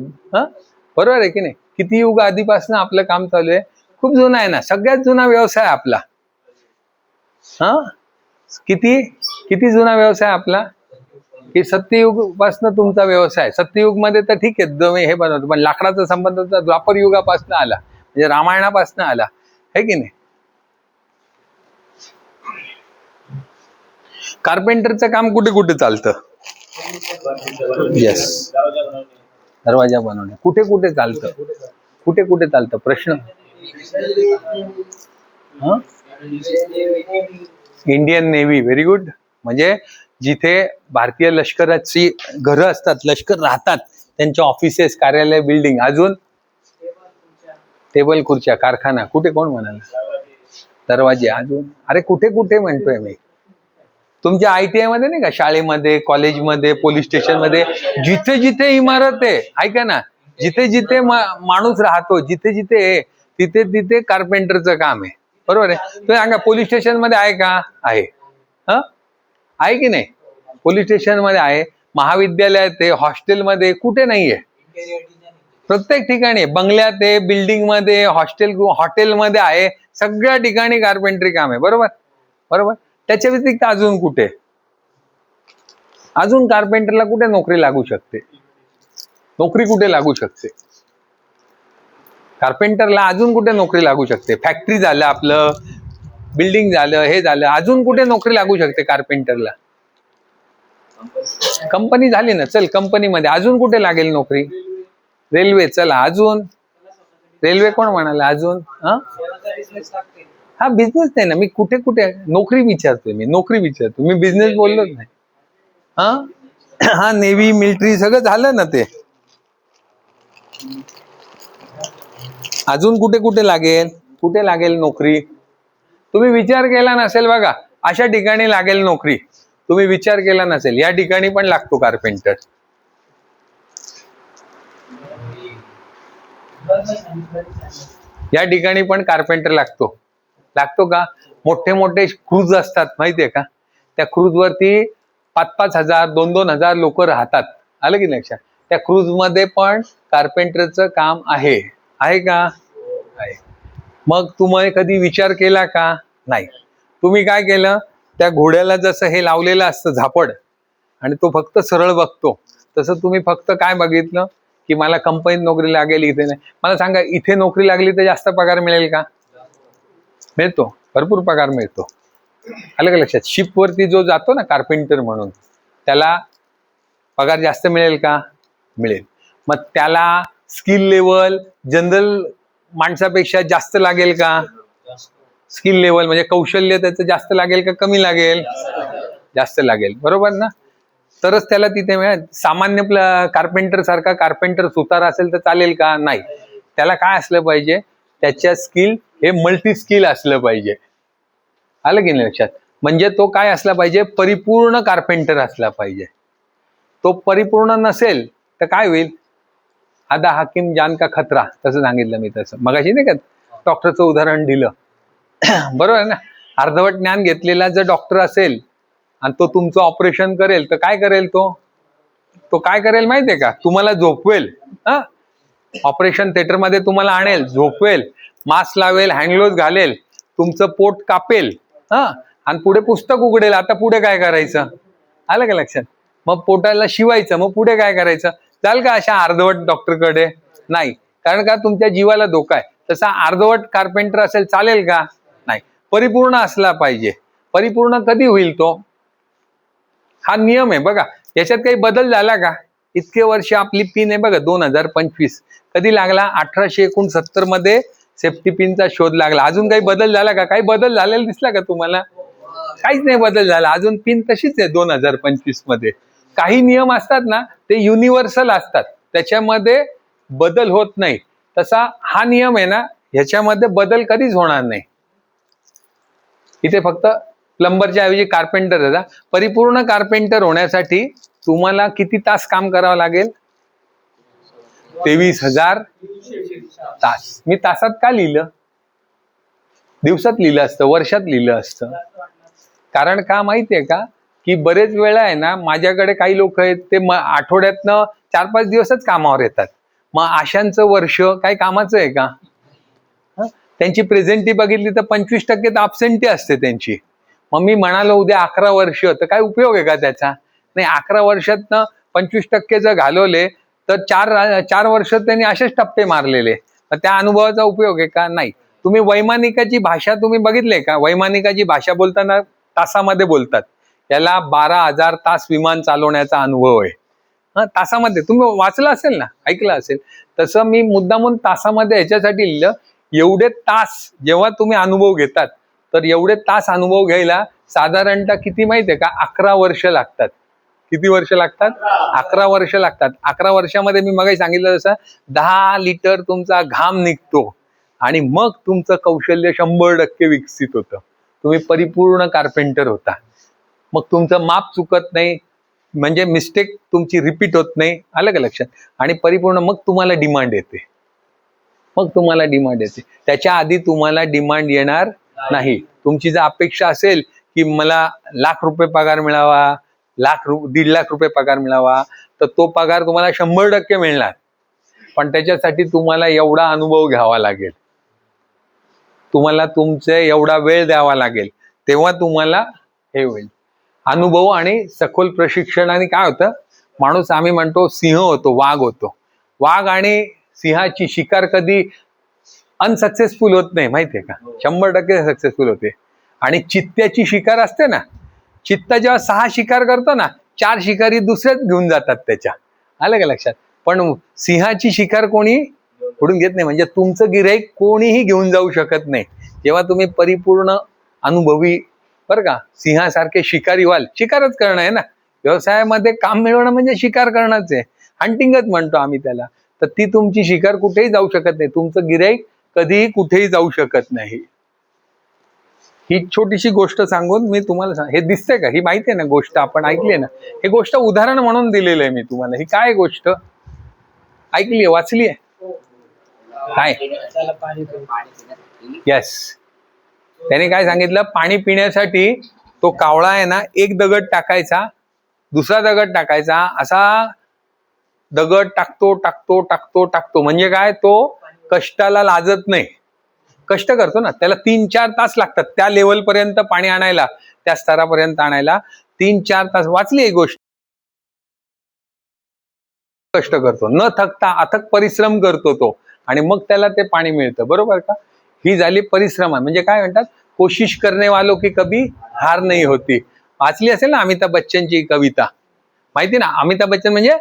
Speaker 1: बरोबर आहे की नाही? किती युग आधीपासून आपलं काम चालू आहे. खूप जुना आहे ना, सगळ्यात जुना व्यवसाय आपला. किती जुना व्यवसाय आपला? की सत्ययुग पासून तुमचा व्यवसाय. सत्ययुग मध्ये तर ठीक आहे, तुम्ही हे बनवतो, पण लाकडाचा संबंध द्वापर युगापासून आला, म्हणजे रामायणापासून आला, है की नाही? कार्पेंटरचं काम कुठे कुठे चालतं? येस, दरवाजा बनवणे. कुठे कुठे चालतं? कुठे कुठे चालतं? प्रश्न. Indian navy. Very good. म्हणजे जिथे भारतीय लष्कराची घरं असतात, लष्कर राहतात, त्यांच्या ऑफिसेस, कार्यालय, बिल्डिंग. अजून टेबल खुर्च्या, कारखाना. कुठे? कोण म्हणाल? दरवाजे. अजून? अरे, कुठे कुठे म्हणतोय मी. तुमच्या ITI मध्ये नाही का, शाळेमध्ये, कॉलेजमध्ये, पोलीस स्टेशनमध्ये, जिथे जिथे इमारत आहे, ऐका ना, जिथे जिथे माणूस राहतो, जिथे जिथे तिथे तिथे कार्पेंटरचं काम आहे. बरोबर आहे? तुम्ही सांगा, पोलीस स्टेशन मध्ये आहे का? आहे. आहे की नाही? पोलीस स्टेशन मध्ये आहे, महाविद्यालयात आहे, हॉस्टेलमध्ये, कुठे नाहीये? प्रत्येक ठिकाणी. बंगल्यात आहे, बिल्डिंग मध्ये, हॉटेलमध्ये आहे, सगळ्या ठिकाणी कार्पेंटरी काम आहे. बरोबर? बरोबर. त्याच्या व्यतिरिक्त अजून कुठे? अजून कार्पेंटरला कुठे नोकरी लागू शकते? नोकरी कुठे लागू शकते कार्पेंटरला? अजून कुठे नोकरी लागू शकते? फॅक्टरी झालं आपलं, बिल्डिंग झालं, हे झालं, अजून कुठे नोकरी लागू शकते कार्पेंटरला? कंपनी झाली ना, चल कंपनीमध्ये. अजून कुठे लागेल नोकरी? रेल्वे. चला, अजून रेल्वे. कोण म्हणाला? अजून? हा, बिझनेस नाही ना. मी कुठे कुठे नोकरी विचारतोय, मी नोकरी विचारतो, मी बिझनेस बोललोच नाही. हा नेव्ही मिलिटरी सगळं झालं ना ते. अजून कुठे कुठे लागेल, कुठे लागेल नोकरी? तुम्ही विचार केला नसेल बघा, अशा ठिकाणी लागेल नोकरी. तुम्ही विचार केला नसेल, या ठिकाणी पण लागतो कार्पेंटर. या ठिकाणी पण कार्पेंटर लागतो. लागतो का? मोठे मोठे क्रूज असतात माहितीये का, त्या क्रूज वरती 5-5 हजार 2-2 हजार लोक राहतात. आलं की लक्षात? त्या क्रूज मध्ये पण कार्पेंटरचं काम आहे. आहे का? आहे. मग तुम्ही कधी विचार केला का? नाही. तुम्ही काय केलं, त्या घोड्याला जसं हे लावलेलं असतं झापड आणि तो फक्त सरळ बघतो, तसं तुम्ही फक्त काय बघितलं की मला कंपनीत नोकरी लागेल, इथे नाही. मला सांगा, इथे नोकरी लागली तर जास्त पगार मिळेल का? मिळतो, भरपूर पगार मिळतो. आलं का लक्षात? शिप वरती जो जातो ना कार्पेंटर म्हणून, त्याला पगार जास्त मिळेल का? मिळेल. मग त्याला स्किल लेवल जनरल माणसापेक्षा जास्त लागेल का? स्किल लेवल म्हणजे कौशल्य त्याचं जास्त लागेल का कमी लागेल? जास्त लागेल, बरोबर ना? तरच त्याला तिथे मिळेल. सामान्य कार्पेंटर सारखा कार्पेंटर सुतार असेल तर चालेल का? नाही. त्याला काय असलं पाहिजे, त्याच्या स्किल हे मल्टी स्किल असलं पाहिजे. आलं की नाही लक्षात? म्हणजे तो काय असला पाहिजे, परिपूर्ण कार्पेंटर असला पाहिजे. तो परिपूर्ण नसेल तर काय होईल? आधा हाकीम जान का खतरा, तसं सांगितलं मी. तसं मगाशी नाही का डॉक्टरचं उदाहरण दिलं, बरोबर आहे ना? अर्धवट ज्ञान घेतलेला जर डॉक्टर असेल आणि तो तुमचं ऑपरेशन करेल तर काय करेल? तो काय करेल माहितीये का? तुम्हाला झोपवेल. ऑपरेशन थिएटर मध्ये तुम्हाला आणेल, झोपवेल, मास्क लावेल, हँडग्लोव्ह घालेल, तुमचं पोट कापेल, आणि पुढे पुस्तक उघडेल. आता पुढे काय करायचं? आलं का लक्षात? मग पोटाला शिवायचं, मग पुढे काय करायचं? चाल का अशा अर्धवट डॉक्टरकडे? नाही. कारण का? तुमच्या जीवाला धोका आहे. तसा अर्धवट कार्पेंटर असेल चालेल का? नाही. परिपूर्ण असला पाहिजे. परिपूर्ण कधी होईल तो? हा नियम आहे बघा. याच्यात काही बदल झाला का? इतके वर्ष आपली पिन आहे बघा, 2025 कधी लागला? 1869 मध्ये सेफ्टी पिनचा शोध लागला. अजून काही बदल झाला का? काही बदल झालेला दिसला का तुम्हाला? काहीच नाही बदल झाला. अजून पिन तशीच आहे 2025 मध्ये. काही नियम असतात ना, ते युनिव्हर्सल असतात, त्याच्यामध्ये बदल होत नाही. तसा हा नियम आहे ना, ह्याच्यामध्ये बदल कधीच होणार नाही. इथे फक्त प्लंबरच्या ऐवजी कार्पेंटर आहे. परिपूर्ण कार्पेंटर होण्यासाठी तुम्हाला किती तास काम करावं लागेल? 23,000 तास. मी तासात का लिहिलं? दिवसात लिहिलं असतं, वर्षात लिहिलं असतं. कारण का माहितीये का, की बरेच वेळा आहे ना, माझ्याकडे काही लोक आहेत ते आठवड्यातनं 4-5 दिवसच कामावर येतात. मग अशांचं वर्ष काय कामाचं आहे का? त्यांची प्रेझेंटी बघितली तर 25% तर अब्सेंटी असते त्यांची. मग मी म्हणालो उद्या 11 वर्ष, तर काय उपयोग आहे का त्याचा? नाही. 11 वर्षातनं 25% जर घालवले तर 4 वर्ष त्यांनी असेच टप्पे मारलेले. त्या अनुभवाचा उपयोग आहे का? नाही. तुम्ही वैमानिकाची भाषा तुम्ही बघितले का? वैमानिकाची भाषा बोलताना तासामध्ये बोलतात. त्याला 12,000 तास विमान चालवण्याचा अनुभव आहे. तासामध्ये. तुम्ही वाचलं असेल ना, ऐकलं असेल. तसं मी मुद्दामून तासामध्ये ह्याच्यासाठी लिहिलं, एवढे तास जेव्हा तुम्ही अनुभव घेतात, तर एवढे तास अनुभव घ्यायला साधारणतः किती माहितीये का? 11 वर्ष लागतात. किती वर्ष लागतात? 11 वर्ष लागतात. 11 वर्षामध्ये मी मगाशी सांगितलं तसं 10 लिटर तुमचा घाम निघतो आणि मग तुमचं कौशल्य 100% विकसित होतं. तुम्ही परिपूर्ण कार्पेंटर होता. मग तुमचं माप चुकत नाही, म्हणजे मिस्टेक तुमची रिपीट होत नाही. आलं का लक्षात? आणि परिपूर्ण मग तुम्हाला डिमांड येते. त्याच्या आधी तुम्हाला डिमांड येणार नाही. तुमची जर अपेक्षा असेल की मला ₹1,00,000 पगार मिळावा, 1,00,000 1.5 लाख पगार मिळावा, तर तो पगार तुम्हाला 100% मिळणार. पण त्याच्यासाठी तुम्हाला एवढा अनुभव घ्यावा लागेल, तुम्हाला तुमचे एवढा वेळ द्यावा लागेल, तेव्हा तुम्हाला हे होईल. अनुभव आणि सखोल प्रशिक्षणाने काय होतं, माणूस आम्ही म्हणतो सिंह होतो, वाघ होतो. वाघ आणि सिंहाची शिकार कधी अनसक्सेसफुल होत नाही माहितीये का? 100% सक्सेसफुल होते. आणि चित्त्याची शिकार असते ना, चित्ता जेव्हा 6 शिकार करतो ना, 4 शिकारी दुसऱ्याच घेऊन जातात त्याच्या. आलं का लक्षात? पण सिंहाची शिकार कोणी उडून घेत नाही. म्हणजे तुमचं गिऱ्हाईक कोणीही घेऊन जाऊ शकत नाही. जेव्हा तुम्ही परिपूर्ण अनुभवी बरं का सिंहासारखे शिकारी व्हाल, शिकारच करणं आहे ना, व्यवसायामध्ये काम मिळवणं म्हणजे शिकार करणंच आहे, हंटिंगच म्हणतो आम्ही त्याला. तर ती तुमची शिकार कुठेही जाऊ शकत नाही, तुमचं गिऱ्हाईक कधीही कुठेही जाऊ शकत नाही. ही छोटीशी गोष्ट सांगून मी तुम्हाला हे दिसतंय का, ही माहिती आहे ना गोष्ट, आपण ऐकली ना, हे गोष्ट उदाहरण म्हणून दिलेलं आहे मी तुम्हाला. ही काय गोष्ट ऐकलीये, वाचलीये? काय? येस, त्याने काय सांगितलं, पाणी पिण्यासाठी तो कावळा आहे ना, एक दगड टाकायचा, दुसरा दगड टाकायचा, असा दगड टाकतो टाकतो टाकतो टाकतो. म्हणजे काय, तो कष्टाला लाजत नाही, कष्ट करतो ना. त्याला 3-4 तास लागतात त्या लेवल पर्यंत पाणी आणायला, त्या स्तरापर्यंत आणायला 3-4 तास. वाचली ही गोष्ट. कष्ट करतो, न थकता अथक परिश्रम करतो तो, आणि मग त्याला ते पाणी मिळतं, बरोबर का. ही झाली परिश्रम. म्हणजे काय म्हणतात, कोशिश करने वालों की कभी हार नाही होती. वाचली असेल ना अमिताभ बच्चनची कविता, माहिती ना. अमिताभ बच्चन म्हणजे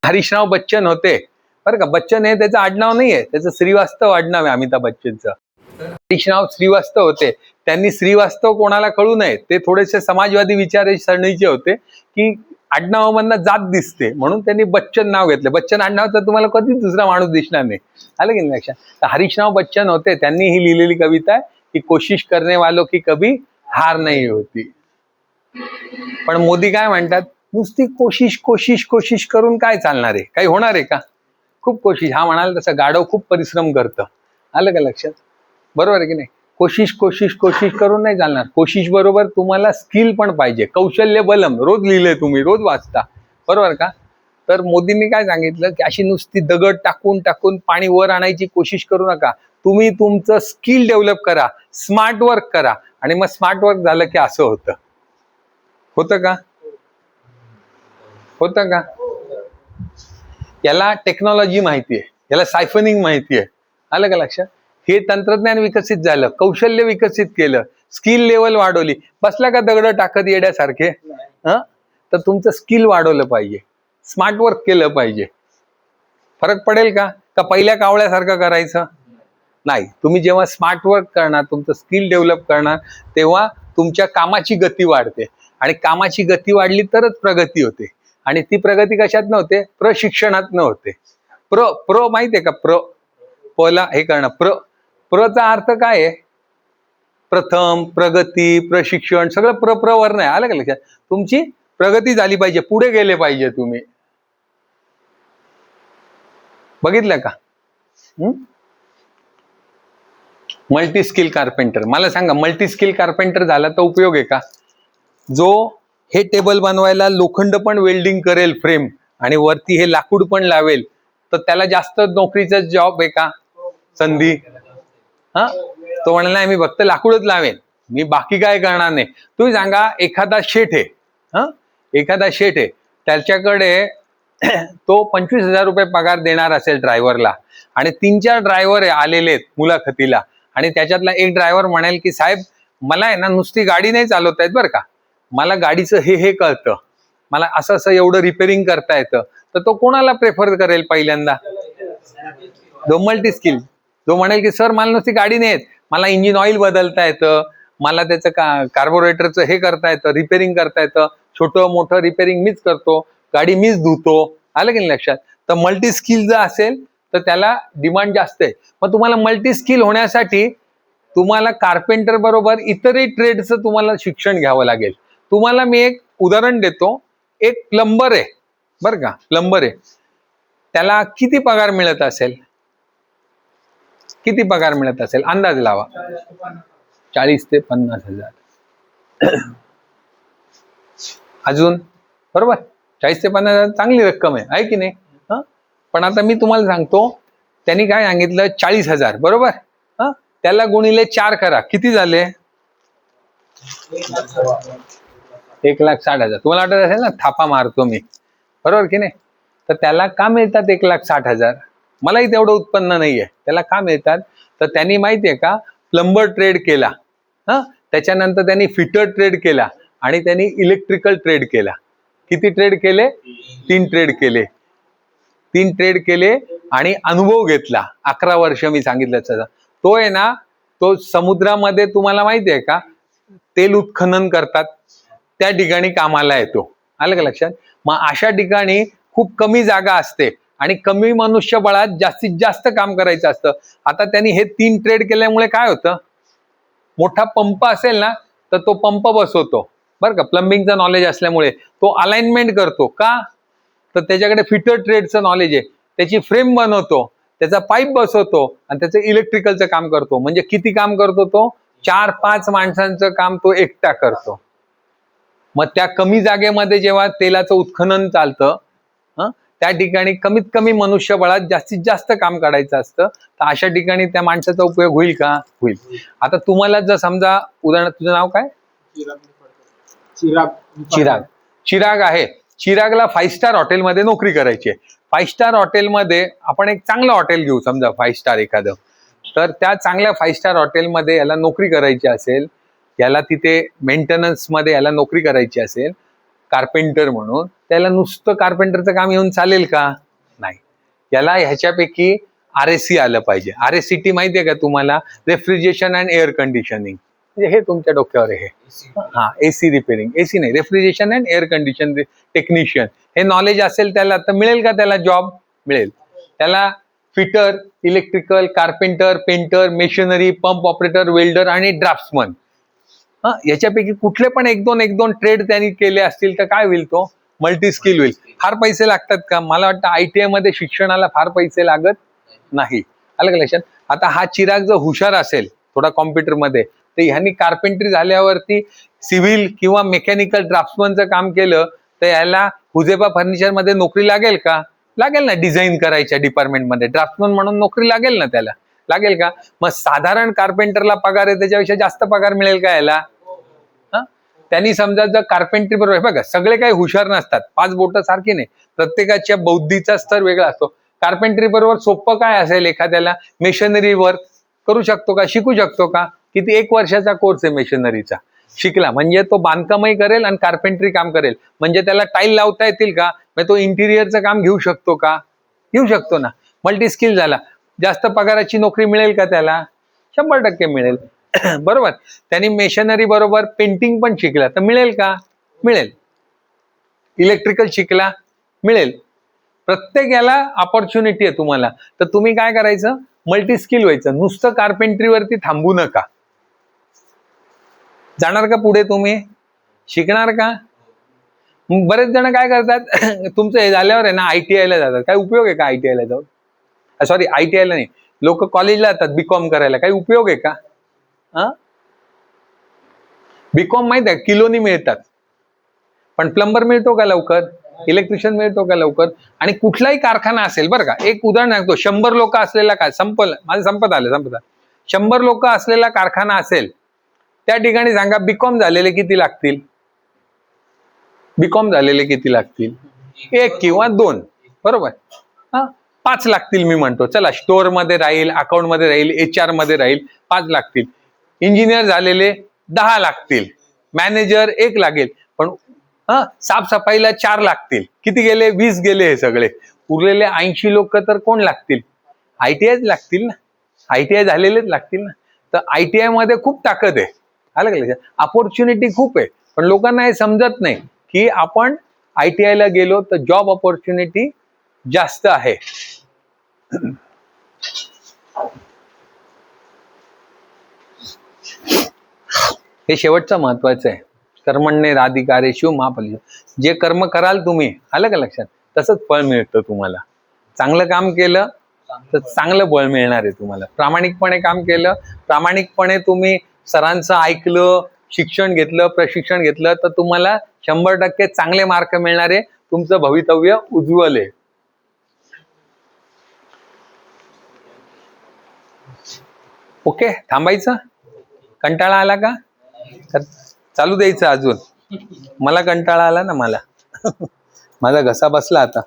Speaker 1: हरीशराव बच्चन होते, बरं का. बच्चन हे त्याचं आडनाव नाहीये, त्याचं श्रीवास्तव आडनाव आहे अमिताभ बच्चनचं. हरीशराव श्रीवास्तव होते. त्यांनी श्रीवास्तव कोणाला कळू नये, ते थोडेसे समाजवादी विचारसरणीचे होते, की आडनावामधनं जात दिसते, म्हणून त्यांनी बच्चन नाव घेतलं. बच्चन आडनावचा तुम्हाला कधीच दुसरा माणूस दिसणार नाही, आलं की नाही लक्षात. तर हरीशराव बच्चन होते, त्यांनी ही लिहिलेली कविता आहे की कोशिश करने वालों की कभी हार नाही होती. पण मोदी काय म्हणतात, नुसती कोशिश कोशिश कोशिश करून काय चालणार आहे, काही होणार आहे का. खूप कोशिश, हा म्हणाल तसं गाढव खूप परिश्रम करतं, आलं का लक्षात, बरोबर आहे की नाही. कोशिश कोशिश कोशिश करून नाही चालणार. कोशिश बरोबर तुम्हाला स्किल पण पाहिजे, कौशल्य बलम. रोज लिहिलंय तुम्ही, रोज वाचता, बरोबर का. तर मोदींनी काय सांगितलं की अशी नुसती दगड टाकून टाकून पाणी वर आणायची कोशिश करू नका. तुम्ही तुमचं स्किल डेव्हलप करा, स्मार्ट वर्क करा, आणि मग स्मार्ट वर्क झालं की असं होतं. होतं का, होतं का. याला टेक्नॉलॉजी माहितीये, याला सायफनिंग माहितीये, आलं का लक्षात. हे तंत्रज्ञान विकसित झालं, कौशल्य विकसित केलं, स्किल लेवल वाढवली. बसला का दगड टाकत येड्यासारखे, तर तुमचं स्किल वाढवलं पाहिजे, स्मार्ट वर्क केलं पाहिजे. फरक पडेल का, का पहिल्या कावळ्यासारखं करायचं नाही. तुम्ही जेव्हा स्मार्ट वर्क करणार, तुमचं स्किल डेव्हलप करणार, तेव्हा तुमच्या कामाची गती वाढते, आणि कामाची गती वाढली तरच प्रगती होते. आणि ती प्रगती कशात नव्हते, प्रशिक्षणात नव्हते. प्र माहितीये का, पला हे करणं. प्रचा अर्थ काय आहे, प्रथम, प्रगती, प्रशिक्षण, सगळं प्रवर नाही, आलं का लक्षात. तुमची प्रगती झाली पाहिजे, पुढे गेले पाहिजे तुम्ही, बघितलं का. मल्टी स्किल कार्पेंटर, मला सांगा, मल्टी स्किल कार्पेंटर झाला तर उपयोग आहे का. जो हे टेबल बनवायला लोखंड पण वेल्डिंग करेल फ्रेम, आणि वरती हे लाकूड पण लावेल, तर त्याला जास्त नोकरीचा जॉब आहे का, संधी. तो म्हणाला नाही, मी फक्त लाकूडच लावेन, मी बाकी काय करणार नाही. तुम्ही सांगा, एखादा शेठ आहे, एखादा शेठ आहे, त्याच्याकडे तो 25,000 रुपये पगार देणार असेल ड्रायव्हरला, आणि 3-4 ड्रायव्हर आलेले आहेत मुलाखतीला, आणि त्याच्यातला एक ड्रायव्हर म्हणेल की साहेब, मला आहे ना नुसती गाडी नाही चालवता येत बरं का, मला गाडीचं हे कळतं, मला असं असं एवढं रिपेअरिंग करता येतं. तर तो कोणाला प्रेफर करेल पहिल्यांदा, जो मल्टी स्किल, जो म्हणेल की सर मला नुसती गाडी नाही येत, मला इंजिन ऑइल बदलता येतं, मला त्याचं कार्बोरेटरचं हे करता येतं, रिपेअरिंग करता येतं, छोटं मोठं रिपेअरिंग मीच करतो, गाडी मीच धुतो, आलं की लक्षात. तर मल्टी स्किल जर असेल तर त्याला डिमांड जास्त आहे. मग तुम्हाला मल्टी स्किल होण्यासाठी तुम्हाला कार्पेंटर बरोबर इतरही ट्रेडचं तुम्हाला शिक्षण घ्यावं लागेल. तुम्हाला मी एक उदाहरण देतो, एक प्लंबर आहे बरं का, प्लंबर आहे, त्याला किती पगार मिळत असेल, किती पगार मिळत असेल, अंदाज लावा. 40 ते 50,000. अजून, बरोबर, 40 ते 50,000 चांगली रक्कम आहे की नाही. पण आता मी तुम्हाला सांगतो, त्यांनी काय सांगितलं, 40,000, बरोबर. त्याला गुणिले 4 करा, किती झाले, 1,60,000. तुम्हाला वाटत असेल ना थापा मारतो मी, बरोबर की नाही. तर त्याला का मिळतात 1,60,000, मलाही तेवढं उत्पन्न नाहीये, त्याला का मिळतात. तर त्यांनी माहितीये का, प्लंबर ट्रेड केला, त्याच्यानंतर त्यांनी फिटर ट्रेड केला, आणि त्यांनी इलेक्ट्रिकल ट्रेड केला. किती ट्रेड केले, 3 ट्रेड केले, 3 ट्रेड केले, आणि अनुभव घेतला. 11 वर्ष मी सांगितलं तसं. तो आहे ना, तो समुद्रामध्ये, तुम्हाला माहिती आहे का, तेल उत्खनन करतात त्या ठिकाणी कामाला येतो, आलं का लक्षात? मग अशा ठिकाणी खूप कमी जागा असते आणि कमी मनुष्यबळात जास्तीत जास्त काम करायचं असतं. आता त्यांनी हे 3 ट्रेड केल्यामुळे काय होतं, मोठा पंप असेल ना तर तो पंप बसवतो बरं का, प्लंबिंगचं नॉलेज असल्यामुळे तो अलाइनमेंट करतो का, तर त्याच्याकडे फिटर ट्रेडचं नॉलेज आहे, त्याची फ्रेम बनवतो, त्याचा पाईप बसवतो आणि त्याचं इलेक्ट्रिकलचं काम करतो. म्हणजे किती काम करतो तो, 4-5 माणसांचं काम तो एकटा करतो. मग त्या कमी जागेमध्ये जेव्हा तेलाचं उत्खनन चालतं, त्या ठिकाणी कमीत कमी मनुष्यबळात जास्तीत जास्त काम काढायचं असतं, तर अशा ठिकाणी त्या माणसाचा उपयोग होईल का, होईल. आता तुम्हाला जर समजा उदाहरण, तुझं नाव काय, चिराग आहे, चिरागला 5 स्टार हॉटेलमध्ये नोकरी करायची आहे. 5 स्टार हॉटेलमध्ये आपण एक चांगलं हॉटेल घेऊ समजा 5 स्टार एखादं, तर त्या चांगल्या 5 स्टार हॉटेलमध्ये याला नोकरी करायची असेल, याला तिथे मेंटेनन्स मध्ये याला नोकरी करायची असेल कार्पेंटर म्हणून, त्याला नुसतं कार्पेंटरचं काम येऊन चालेल का, नाही. याला ह्याच्यापैकी RAC आलं पाहिजे. RACT माहितीये का तुम्हाला, रेफ्रिजरेशन अँड एअर कंडिशनिंग, म्हणजे हे तुमच्या डोक्यावर आहे. हा, AC रिपेअरिंग, AC नाही, refrigeration and air condition technician, हे नॉलेज असेल त्याला, तर मिळेल का त्याला जॉब, मिळेल. त्याला fitter, electrical, carpenter, painter, masonry, pump operator, welder आणि ड्राफ्ट्समन, याच्यापैकी कुठले पण एक दोन ट्रेड त्यांनी केले असतील तर काय होईल, तो मल्टी स्किल होईल. फार पैसे लागतात का, मला वाटतं ITI मध्ये शिक्षणाला फार पैसे लागत नाही. आलं का लक्षात? आता हा चिराग जर हुशार असेल थोडा कॉम्प्युटरमध्ये, तर ह्यांनी कार्पेंट्री झाल्यावरती सिव्हिल किंवा मेकॅनिकल ड्राफ्ट्समनचं काम केलं तर याला हुजेबा फर्निचरमध्ये नोकरी लागेल का, लागेल ना. डिझाईन करायच्या डिपार्टमेंटमध्ये ड्राफ्ट्समन म्हणून नोकरी लागेल ना त्याला, लागेल का. मग साधारण कार्पेंटरला पगार आहे त्याच्यापेक्षा जास्त पगार मिळेल का याला. त्यांनी समजा जर कार्पेंट्री बरोबर, बघा सगळे काही हुशार नसतात, 5 बोटं सारखी नाही, प्रत्येकाच्या बौद्धीचा स्तर वेगळा असतो. कार्पेंट्री बरोबर सोपं काय असेल एखाद्याला, मेशनरी वर्क करू शकतो का, शिकू शकतो का, किती 1 वर्षाचा कोर्स आहे मेशनरीचा, शिकला म्हणजे तो बांधकामही करेल आणि कार्पेंट्री काम करेल. म्हणजे त्याला टाईल लावता येतील का, म्हणजे तो इंटिरियरचं काम घेऊ शकतो का, घेऊ शकतो ना. मल्टी स्किल झाला. जास्त पगाराची नोकरी मिळेल का त्याला, 100% मिळेल. बरोबर. त्यांनी मेशनरी बरोबर पेंटिंग पण शिकला तर मिळेल का, मिळेल. इलेक्ट्रिकल शिकला, मिळेल. प्रत्येक याला ऑपॉर्च्युनिटी आहे तुम्हाला. तर तुम्ही काय करायचं, मल्टी स्किल व्हायचं, नुसतं कार्पेंट्रीवरती थांबू नका. जाणार का पुढे, तुम्ही शिकणार का. बरेच जण काय करतात, तुमचं हे झाल्यावर आहे ना ITI ला जातात. काय उपयोग आहे का ITI ला जाऊन, सॉरी ITI ला नाही, लोक कॉलेजला जातात BCom करायला, काही उपयोग आहे का. BCom माहित आहे किलोनी मिळतात, पण प्लंबर मिळतो का लवकर, इलेक्ट्रिशियन मिळतो का लवकर. आणि कुठलाही कारखाना असेल बरं का, एक उदाहरण सांगतो, 100 लोक असलेला, काय संपलं माझं, संपत आलं 100 लोक असलेला कारखाना असेल, त्या ठिकाणी सांगा BCom झालेले किती लागतील, BCom झालेले किती लागतील, 1 किंवा 2, बरोबर. 5 लागतील मी म्हणतो, चला स्टोअर मध्ये राहील, अकाउंट मध्ये राहील, HR मध्ये राहील, 5 लागतील. इंजिनियर झालेले 10 लागतील, मॅनेजर 1 लागेल, पण साफसफाईला 4 लागतील. किती गेले, 20 गेले. हे सगळे उरलेले 80 लोक तर कोण लागतील, ITI लागतील ना, ITI झालेलेच लागतील ना. तर ITI मध्ये खूप ताकद आहे, आलं का लक्षात. अपॉर्च्युनिटी खूप आहे, पण लोकांना हे समजत नाही की आपण ITI ला गेलो तर जॉब अपॉर्च्युनिटी जास्त आहे. हे शेवटचं महत्वाचं आहे. कर्मण्येवाधिकारेषु मा फलेषु, जे कर्म कराल तुम्ही, आलं का लक्षात, तसंच फळ मिळतं तुम्हाला. चांगलं काम केलं तर चांगलं फळ मिळणार आहे तुम्हाला. प्रामाणिकपणे काम केलं, प्रामाणिकपणे तुम्ही सरांचं ऐकलं, शिक्षण घेतलं, प्रशिक्षण घेतलं, तर तुम्हाला 100% चांगले मार्क मिळणार आहे. तुमचं भवितव्य उज्ज्वल आहे. ओके, थांबायचं. कंटाळा आला का, चालू द्यायचं अजून. मला कंटाळा आला ना, मला माझा घसा बसला आता.